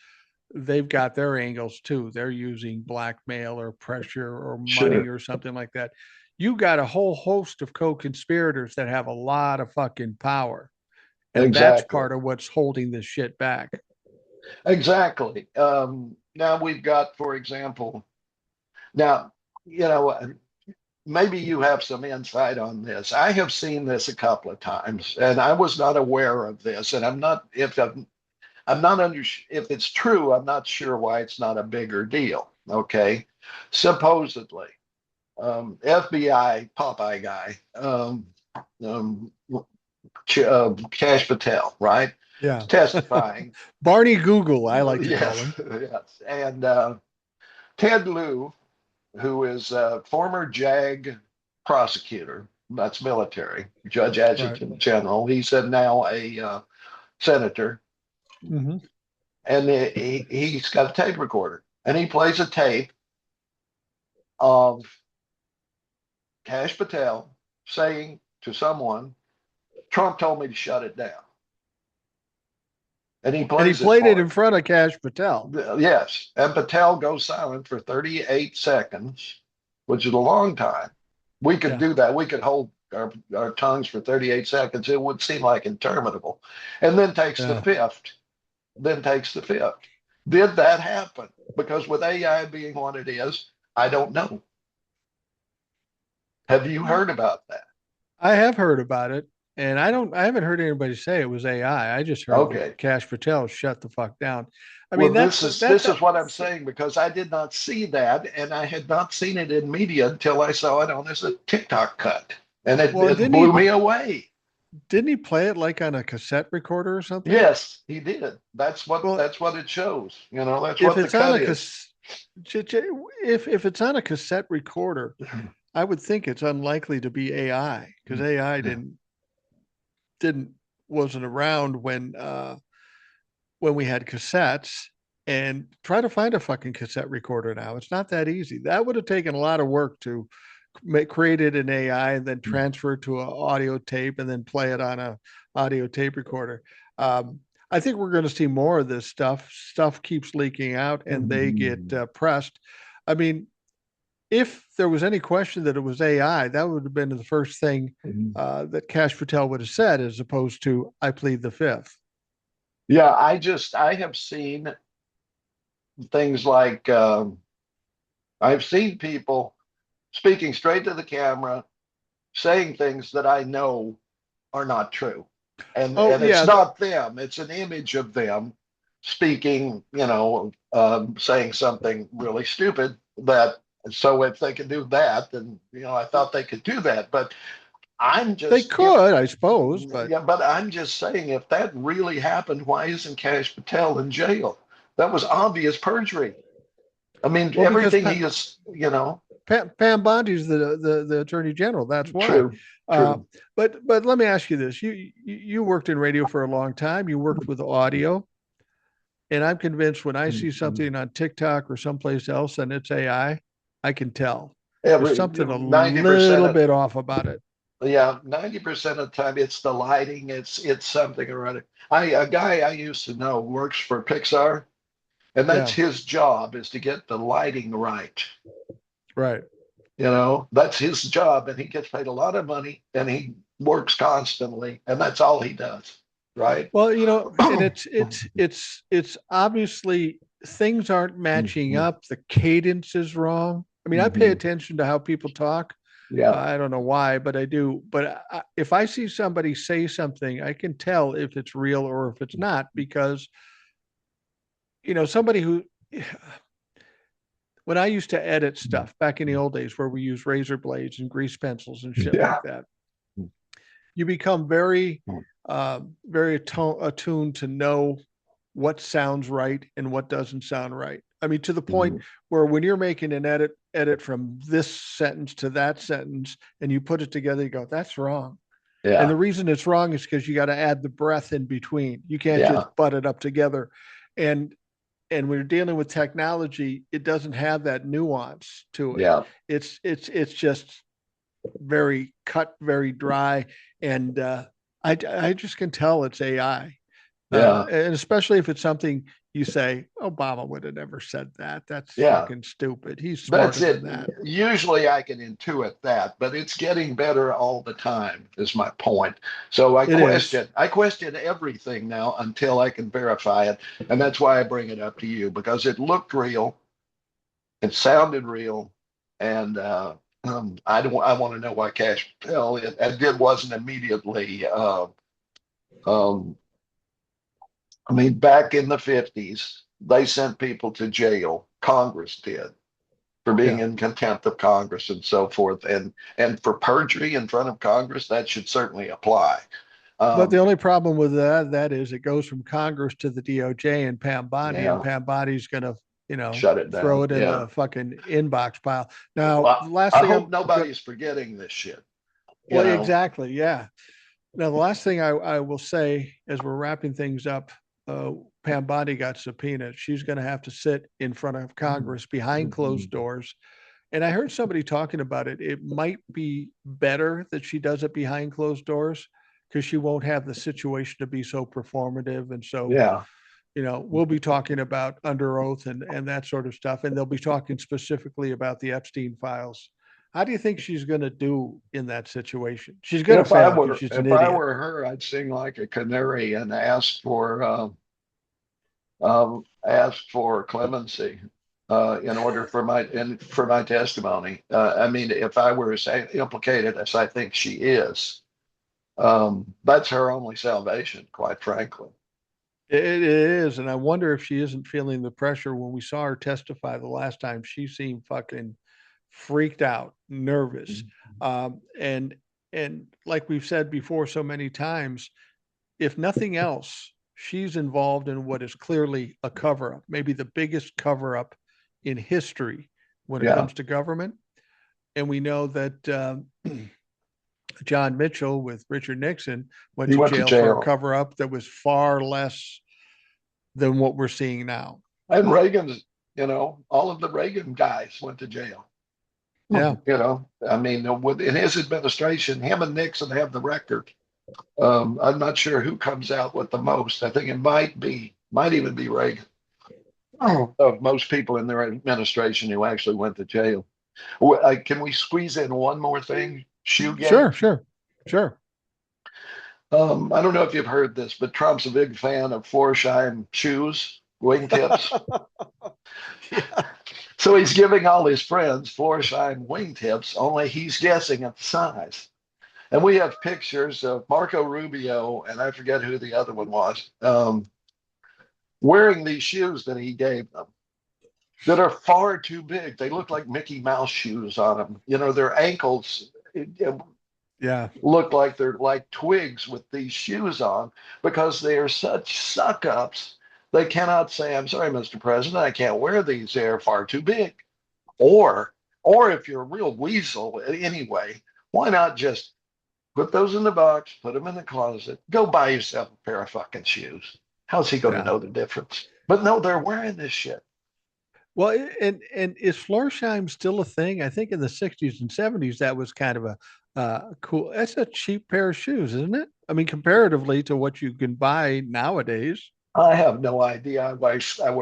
they've got their angles too. They're using blackmail or pressure or money Sure. or something like that. You got a whole host of co-conspirators that have a lot of fucking power. And that's Exactly. part of what's holding this shit back. Exactly. Now we've got, for example, now, you know, maybe you have some insight on this. I have seen this a couple of times, and I was not aware of this. And I'm not under if it's true. I'm not sure why it's not a bigger deal. Okay, supposedly, FBI Popeye guy, um, Cash Patel, right, Yeah. testifying. Barney Google, I like to call Yes, him. yes, and Ted Lieu, who is a former JAG prosecutor, that's military, Judge Right. Adjutant General. He's now a senator, Mm-hmm. and he's got a tape recorder, and he plays a tape of Cash Patel saying to someone, Trump told me to shut it down. And he And he plays it played it for in front of Cash Patel. him. Yes. And Patel goes silent for 38 seconds, which is a long time. We could Yeah. do that. We could hold our tongues for 38 seconds. It would seem like interminable. And then takes the Yeah. fifth. Then takes the fifth. Did that happen? Because with AI being what it is, I don't know. Have you heard about that? I have heard about it, and I haven't heard anybody say it was AI. I just heard that Okay. Cash Patel shut the fuck down. I mean, Well, that's this is what I'm saying because I did not see that, and I had not seen it in media until I saw it on this TikTok cut, and well, it blew me away. didn't he play it like on a cassette recorder or something? Yes, he did. Well, That's what it shows. You know, that's if what the it's on cut a is. if it's on a cassette recorder, I would think it's unlikely to be AI because AI didn't wasn't around when we had cassettes. And try to find a fucking cassette recorder now. It's not that easy. That would have taken a lot of work to create it in AI and then transfer it to an audio tape and then play it on a audio tape recorder. I think we're going to see more of this stuff. Stuff keeps leaking out and they get pressed. I mean, if there was any question that it was AI, that would have been the first thing that Cash Patel would have said, as opposed to "I plead the fifth." Yeah, I have seen things like I've seen people speaking straight to the camera, saying things that I know are not true. Oh And it's yeah, not them, it's an image of them speaking, saying something really stupid that so if they can do that, then I thought they could do that. But I'm they just if could, I suppose, but yeah, but I'm just saying if that really happened, why isn't Cash Patel in jail? That was obvious perjury. I mean, well, because everything he is, Pam Bondi's the attorney general. That's why. true, Uh, true. but let me ask you this: you worked in radio for a long time. You worked with audio, and I'm convinced when I see something on TikTok or someplace else and it's I can tell there's Every something a 90% little of bit off about it. yeah, 90% of the time it's the lighting, it's something or other. A guy I used to know works for Pixar, and that's Yeah, his job is to get the lighting right. right. That's his job, and he gets paid a lot of money, and he works constantly, and that's all he does, right? Well, and it's obviously things aren't matching Mhm. up. The cadence is wrong. I mean, I pay Mhm. attention to how people talk. Yeah, I don't know why, but I do. But if I see somebody say something, I can tell if it's real or if it's not, because somebody who when I used to edit stuff back in the old days where we used razor blades and grease pencils and shit like yeah, that, you become very attuned to know what sounds right and what doesn't sound right. I mean, to the point Mhm. where when you're making an edit from this sentence to that sentence and you put it together, you go, that's wrong. And Yeah, the reason it's wrong is because you got to add the breath in between. You can't just yeah, butt it up together. And and when you're dealing with technology, it doesn't have that nuance to it. yeah, It's just very cut, very dry, and I just can tell it's AI. yeah, And especially if it's something you say, Obama would have never said that. That's yeah. fucking stupid. He's That's smarter than it. that. Usually I can intuit that, but it's getting better all the time, is my point. So I It is. question, I question everything now until I can verify it. And that's why I bring it up to you because it looked real, it sounded real, and I want to know why Cash Patel it wasn't immediately. Um, I mean, back in the 50s, they sent people to jail. Congress did for being Yeah. in contempt of Congress and so forth, and for perjury in front of Congress, that should certainly apply. But the Um, only problem with that is it goes from Congress to the DOJ and yeah, Pam Body's going to, shut it throw down. it in Yeah. the fucking inbox pile. Now, Well, the last I thing hope I'm going nobody's forgetting this shit. You well, know. exactly. Yeah. Now, the last thing I will say as we're wrapping things up, uh, Pam Bondi got subpoenaed. She's going to have to sit in front of Congress behind closed doors. And I heard somebody talking about it. It might be better that she does it behind closed doors because she won't have the situation to be so performative. And so, Yeah. we'll be talking about under oath and that sort of stuff. And they'll be talking specifically about the Epstein files. How do you think she's going to do in that situation? She's going to If I fail because were she's an if I idiot. were her, I'd sing like a canary and ask for clemency in order for my testimony. I mean, if I were as implicated as I think she is, that's her only salvation, quite frankly. It is, and I wonder if she isn't feeling the pressure. When we saw her testify the last time, she seemed fucking freaked out, nervous, and like we've said before so many times, if nothing else, she's involved in what is clearly a cover up, maybe the biggest cover up in history when it Yeah, comes to government. And we know that John Mitchell with Richard Nixon went he to went to jail for a jail, cover up that was far less than what we're seeing now. and Reagan's. All of the Reagan guys went to jail. Yeah. I mean, in his administration, him and Nixon have the record. I'm not sure who comes out with the most. I think it might even be Reagan. Oh. Of most people in their administration who actually went to jail. Can we squeeze in one more thing? Sure, Shoegate. sure, sure. I don't know if you've heard this, but Trump's a big fan of Florsheim shoes, wingtips. Yeah. So he's giving all his friends Florsheim wingtips, only he's guessing at the size. And we have pictures of Marco Rubio, and I forget who the other one was, wearing these shoes that he gave them that are far too big. They look like Mickey Mouse shoes on them. Their ankles Yeah. look like they're like twigs with these shoes on because they are such suck ups. They cannot say, I'm sorry, Mr. President, I can't wear these. They're far too big. Or, or if you're a real weasel anyway, why not just put those in the box, put them in the closet, go buy yourself a pair of fucking shoes? How's he going to Yeah. know the difference? But no, they're wearing this shit. Well, and is Florsheim still a thing? I think in the 60s and 70s that was kind of a cool. That's a cheap pair of shoes, isn't it? I mean, comparatively to what you can buy nowadays. I have no idea. I wear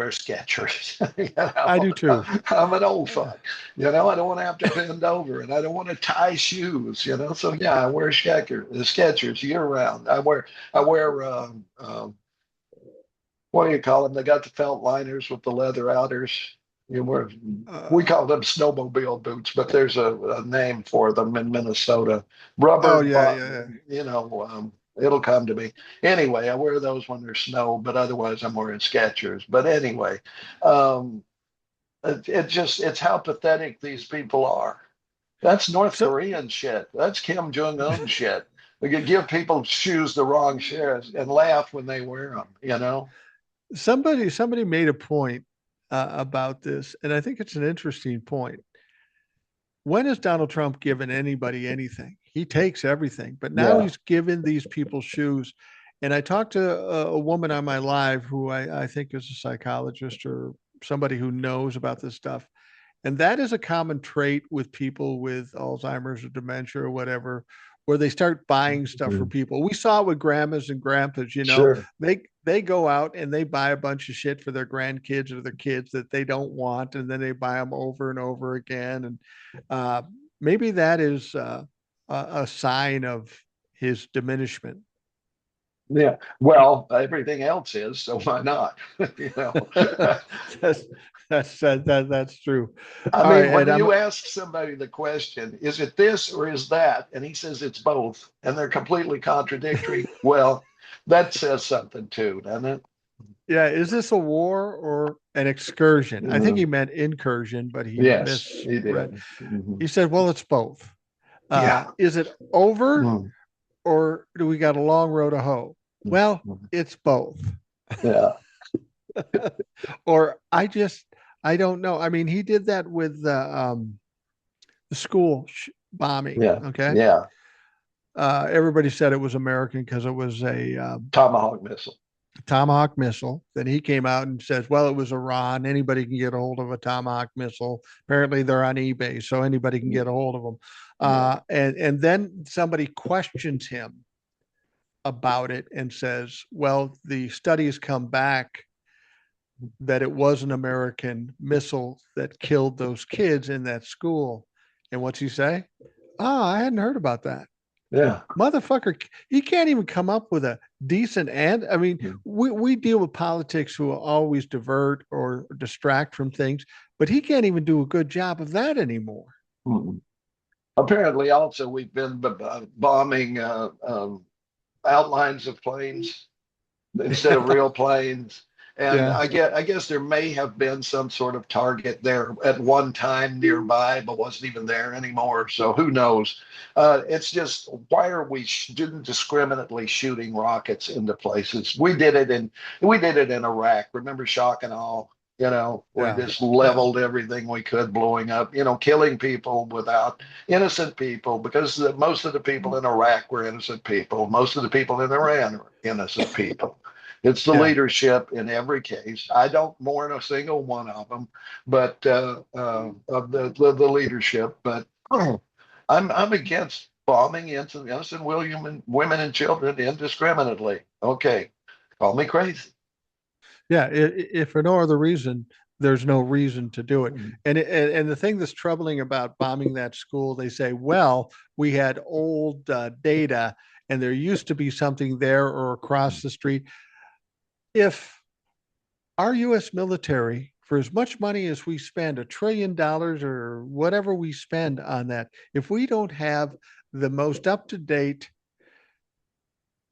Skechers. You I know, do too. I'm an old fuck. You know, I don't want to have to bend over, and I don't want to tie shoes. You know, so yeah, I wear Skechers year round. I wear what do you call them? They got the felt liners with the leather outers. You wear we Uh, call them snowmobile boots, but there's a name for them in Minnesota. oh Rubber, yeah, but yeah, yeah. it'll come to me. Anyway, I wear those when there's snow, but otherwise I'm wearing Skechers. But anyway, um, it's how pathetic these people are. That's North So Korean shit. That's Kim Jong Un shit. We could give people shoes the wrong shares and laugh when they wear them. You know? somebody made a point about this, and I think it's an interesting point. When has Donald Trump given anybody anything? He takes everything, but now Yeah, he's given these people shoes. And I talked to a woman on my live who I think is a psychologist or somebody who knows about this stuff. And that is a common trait with people with Alzheimer's or dementia or whatever, where they start buying stuff for Mhm. people. We saw it with grandmas and grandpas, Sure. they go out and they buy a bunch of shit for their grandkids or their kids that they don't want, and then they buy them over and over again. And uh, maybe that is a sign of his diminishment. Yeah. Well, everything else is, so why not? You know. that's that's true. I All right, mean, Ed, when I'm you ask somebody the question, is it this or is that? And he says it's both, and they're completely contradictory. Well, that says something too, doesn't it? Yeah, is this a war or an excursion? I think he Mhm. meant incursion, but he Yes, he misread. did. Mhm. He said, well, it's both. Yeah. Is it over Mhm. or do we got a long road to hoe? Well, Mhm. it's both. Yeah. Or I don't know. I mean, he did that with the school bombing. Yeah. Okay. Yeah. Everybody said it was American because it was a Tomahawk missile. Tomahawk missile. Then he came out and says, well, it was Iran. Anybody can get a hold of a Tomahawk missile. Apparently, they're on eBay, so anybody can get a hold of them. Yeah. And then somebody questions him about it and says, well, the studies come back that it was an American missile that killed those kids in that school. And what's he say? Oh, I hadn't heard about that. Yeah. Motherfucker, he can't even come up with a decent and I mean, we deal with politics who will always divert or distract from things, but he can't even do a good job of that anymore. Mhm. Apparently, also, we've been bombing outlines of planes instead of real planes. And Yeah. I guess there may have been some sort of target there at one time nearby, but wasn't even there anymore. So who knows? It's just why are we indiscriminately shooting rockets into places? We did it in Iraq. Remember shock and awe? You know, we Yeah. just Yeah. leveled everything we could, blowing up. You know, killing people without innocent people because most of the people in Iraq were innocent people. Most of the people in Iran are innocent people. It's the Yeah. leadership in every case. I don't mourn a single one of them, but of the leadership. But I'm against bombing innocent women and children indiscriminately. Okay, call me crazy. Yeah. If for no other reason, there's no reason to do it. Mhm. And the thing that's troubling about bombing that school, they say, well, we had old data and there used to be something there or across the street. If our US military, for as much money as we spend, $1 trillion or whatever we spend on that, if we don't have the most up to date,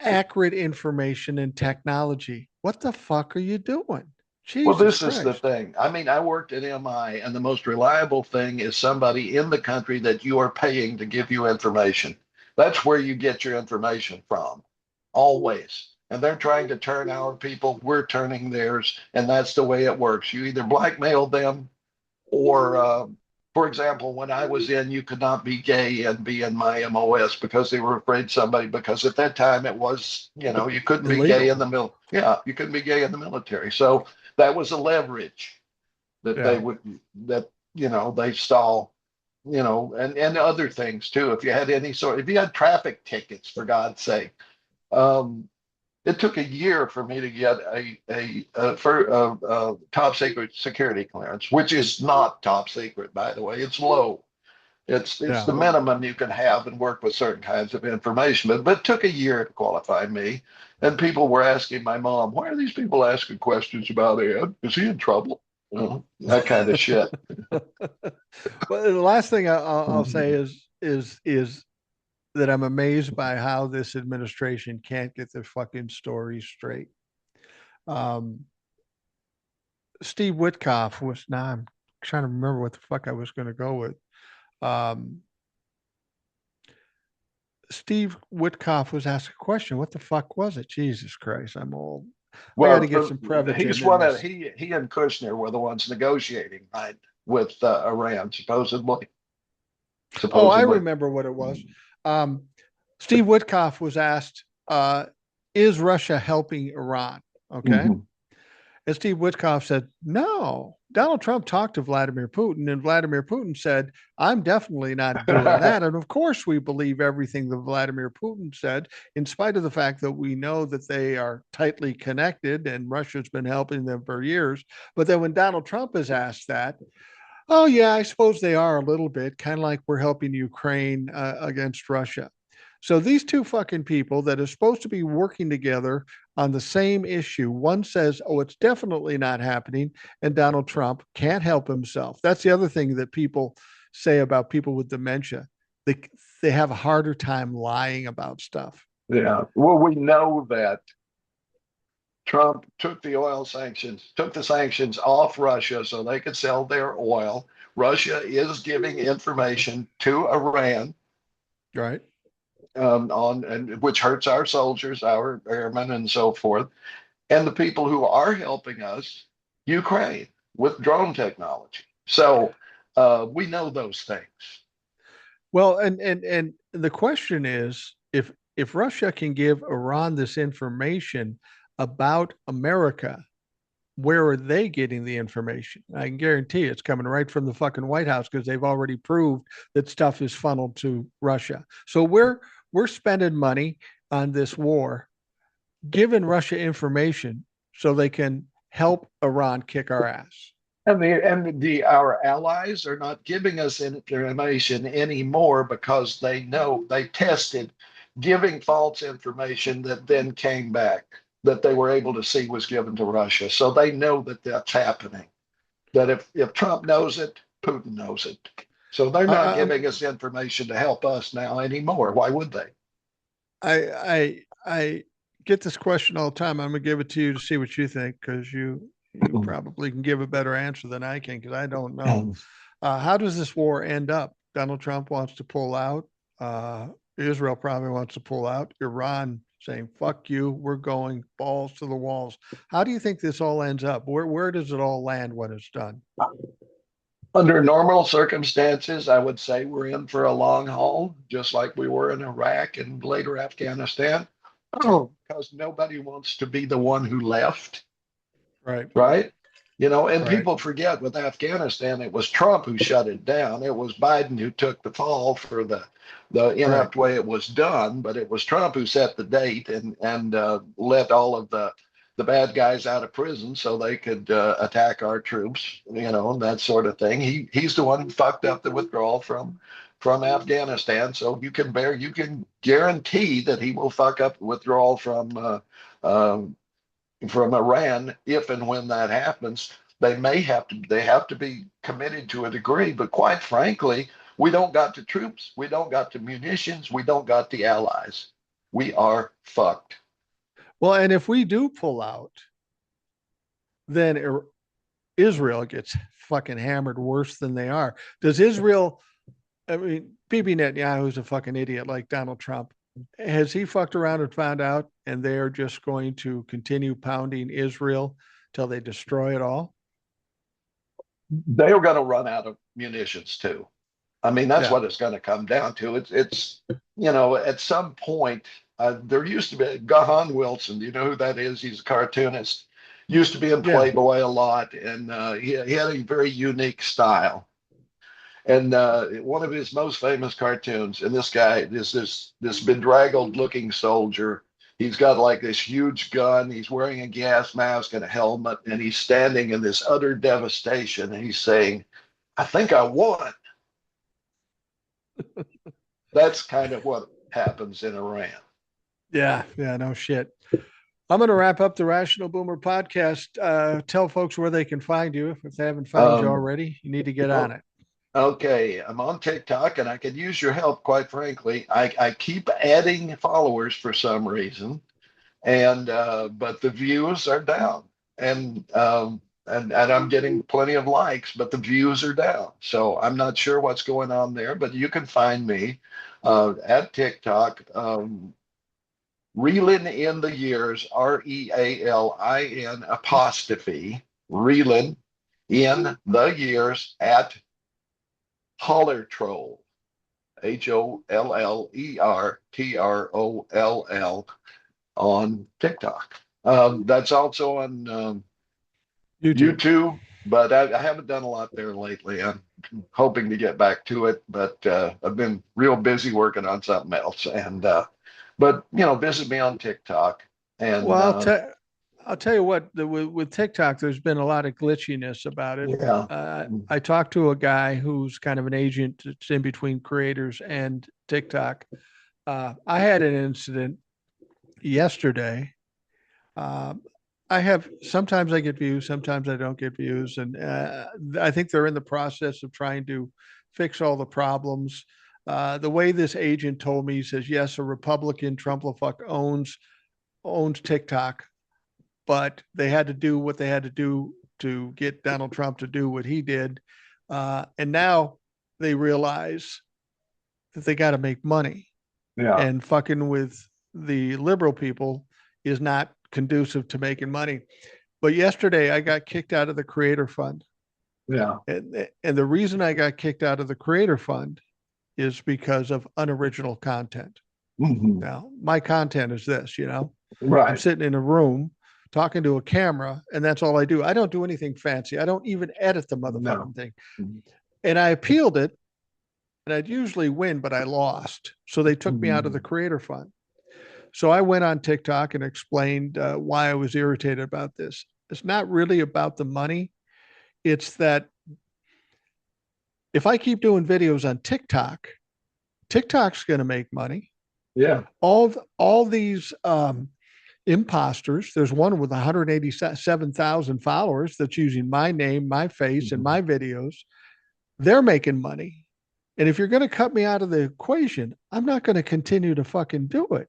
accurate information and technology, what the fuck are you doing? Well, Jesus this is the Christ. thing. I mean, I worked at MI, and the most reliable thing is somebody in the country that you are paying to give you information. That's where you get your information from, always. And they're trying to turn our people, we're turning theirs, and that's the way it works. You either blackmail them or for example, when I was in, you could not be gay and be in my MOS because they were afraid somebody, because at that time it was, you couldn't be gay in Illegal. the yeah, you couldn't be gay in the military. So that was a leverage that they Yeah. would, that, they stall, and other things too. If you had traffic tickets, for God's sake, um, It took a year for me to get a top secret security clearance, which is not top secret, by the way. It's low. It's Yeah. the minimum you can have and work with certain kinds of information. But it took a year to qualify me. And people were asking my mom, why are these people asking questions about Ed? Is he in trouble? You know, that kind of shit. Well, the last thing I'll say is that I'm amazed by how this administration can't get their fucking story straight. Um, Steve Witkoff was now I'm trying to remember what the fuck I was going to go with. Um, Steve Witkoff was asked a question. What the fuck was it? Jesus Christ, I'm old. I got to Well, get some he's Prevagen in one of this. he and Kushner were the ones negotiating, right, with Iran, supposedly. Oh, I Supposedly. remember what it was. Um, Steve Witkoff was asked, "Is Russia helping Iran?" Okay, Mhm. and Steve Witkoff said, "No." Donald Trump talked to Vladimir Putin, and Vladimir Putin said, "I'm definitely not doing that." And of course, we believe everything that Vladimir Putin said, in spite of the fact that we know that they are tightly connected and Russia's been helping them for years. But then when Donald Trump is asked that, oh, yeah, I suppose they are a little bit, kind of like we're helping Ukraine against Russia. So these two fucking people that are supposed to be working together on the same issue, one says, oh, it's definitely not happening, and Donald Trump can't help himself. That's the other thing that people say about people with dementia. They, they have a harder time lying about stuff. Yeah. Well, we know that Trump took the sanctions off Russia so they could sell their oil. Russia is giving information to Iran Right. on and which hurts our soldiers, our airmen, and so forth, and the people who are helping us, Ukraine, with drone technology. So we know those things. Well, and the question is if Russia can give Iran this information about America, where are they getting the information? I can guarantee it's coming right from the fucking White House because they've already proved that stuff is funneled to Russia. So we're spending money on this war, giving Russia information so they can help Iran kick our ass. And the our allies are not giving us information anymore because they know they tested giving false information that then came back that they were able to see was given to Russia. So they know that that's happening. That if Trump knows it, Putin knows it. So they're not I, giving us information to help us now anymore. Why would they? I get this question all the time. I'm gonna give it to you to see what you think because you probably can give a better answer than I can because I don't know. How does this war end up? Donald Trump wants to pull out. Israel probably wants to pull out. Iran saying "fuck you," we're going balls to the walls. How do you think this all ends up? Where does it all land when it's done? Under normal circumstances, I would say we're in for a long haul, just like we were in Iraq and later Afghanistan, because nobody wants to be the one who left, Right, right? And right, people forget with Afghanistan, it was Trump who shut it down. It was Biden who took the fall for the right. inept way it was done, but it was Trump who set the date and let all of the bad guys out of prison so they could attack our troops, and that sort of thing. He's the one who fucked up the withdrawal from Afghanistan. So you can guarantee that he will fuck up the withdrawal from Iran if and when that happens. They have to be committed to a degree, but quite frankly, we don't got the troops, we don't got the munitions, we don't got the allies. We are fucked. Well, and if we do pull out, then Israel gets fucking hammered worse than they are. Does Israel? I mean, Bibi Netanyahu's a fucking idiot like Donald Trump. Has he fucked around and found out, and they are just going to continue pounding Israel till they destroy it all? They're going to run out of munitions too. I mean, that's Yeah, what it's going to come down to. At some point, there used to be Gahan Wilson. Do you know who that is? He's a cartoonist. Used to be in yeah, Playboy a lot, and he had a very unique style. And one of his most famous cartoons, and this guy is this bedraggled looking soldier He's got like this huge gun. He's wearing a gas mask and a helmet, and he's standing in this utter devastation. And he's saying, I think I won. That's kind of what happens in Iran. Yeah, yeah, no shit. I'm going to wrap up the Rational Boomer podcast. Tell folks where they can find you. If they haven't found you Um, already, you need to get on oh, it. okay, I'm on TikTok and I could use your help, quite frankly. I keep adding followers for some reason, and but the views are down, and I'm getting plenty of likes, but the views are down. So I'm not sure what's going on there, but you can find me at TikTok. Reelin in the years, REALIN apostrophe, Reelin in the years at Holler Troll, HOLLERTROLL on TikTok. That's also on YouTube. YouTube, but I haven't done a lot there lately. I'm hoping to get back to it, but I've been real busy working on something else. And but visit me on TikTok. And Well, I'll tell you what, with TikTok, there's been a lot of glitchiness about it. yeah, I talked to a guy who's kind of an agent that's in between creators and TikTok. I had an incident yesterday. Um, I have sometimes I get views, sometimes I don't get views, and I think they're in the process of trying to fix all the problems. The way this agent told me, he says, yes, a Republican Trumplefuck owns TikTok, but they had to do what they had to do to get Donald Trump to do what he did. And now they realize that they got to make money. yeah, And fucking with the liberal people is not conducive to making money. But yesterday I got kicked out of the creator fund. yeah. And the reason I got kicked out of the creator fund is because of unoriginal content. Hmm. Now, my content is this, I'm Right. sitting in a room talking to a camera, and that's all I do. I don't do anything fancy. I don't even edit the No. motherfucking thing. And I appealed it, and I'd usually win, but I lost. So they took me out of the Mhm. creator fund. So I went on TikTok and explained why I was irritated about this. It's not really about the money. It's that if I keep doing videos on TikTok, TikTok's going to make money. Yeah. All these imposters. There's one with 187,000 followers that's using my name, my face, and Mhm. my videos. They're making money. And if you're going to cut me out of the equation, I'm not going to continue to fucking do it.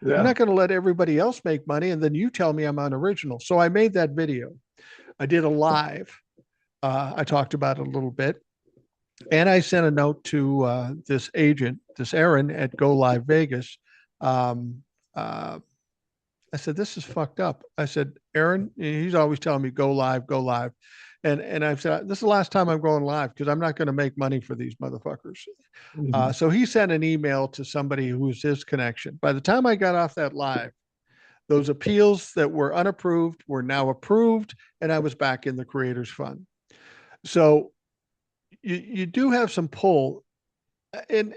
I'm Yeah. not going to let everybody else make money and then you tell me I'm unoriginal. So I made that video. I did a live. I talked about it a little bit. And I sent a note to this agent, this Aaron at Go Live Vegas. Um, uh, I said, this is fucked up. I said, Aaron, he's always telling me go live, go live. And I said, this is the last time I'm going live because I'm not going to make money for these motherfuckers. Mhm. So he sent an email to somebody who's his connection. By the time I got off that live, those appeals that were unapproved were now approved, and I was back in the Creators Fund. So you do have some pull, and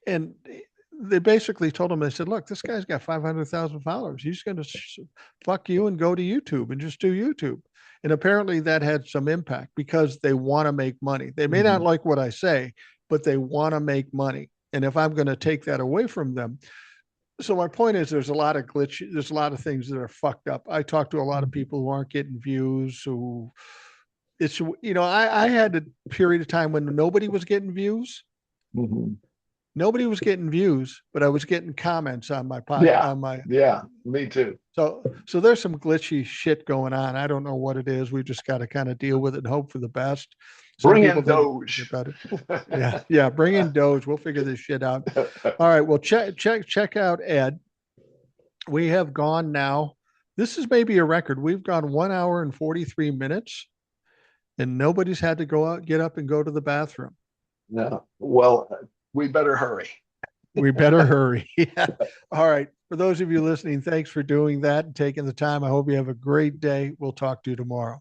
and they basically told him, they said, look, this guy's got 500,000 followers. He's going to fuck you and go to YouTube and just do YouTube. And apparently that had some impact because they want to make money. They may not Mhm. like what I say, but they want to make money. And if I'm going to take that away from them, so my point is there's a lot of glitch, there's a lot of things that are fucked up. I talk to a lot of people who aren't getting views, who it's I had a period of time when nobody was getting views. Mhm. Nobody was getting views, but I was getting comments on my pod Yeah. on my Yeah. Me too. so there's some glitchy shit going on. I don't know what it is. We just got to kind of deal with it and hope for the best. Some Bring people in think it's gonna get Doge. better. Yeah, yeah. Bring in DOGE. We'll figure this shit out. All right. Well, check out Ed. We have gone now. This is maybe a record. We've gone 1 hour and 43 minutes, and nobody's had to go out, get up, and go to the bathroom. No. Well, we better hurry. We better hurry. Yeah. All right. For those of you listening, thanks for doing that and taking the time. I hope you have a great day. We'll talk to you tomorrow.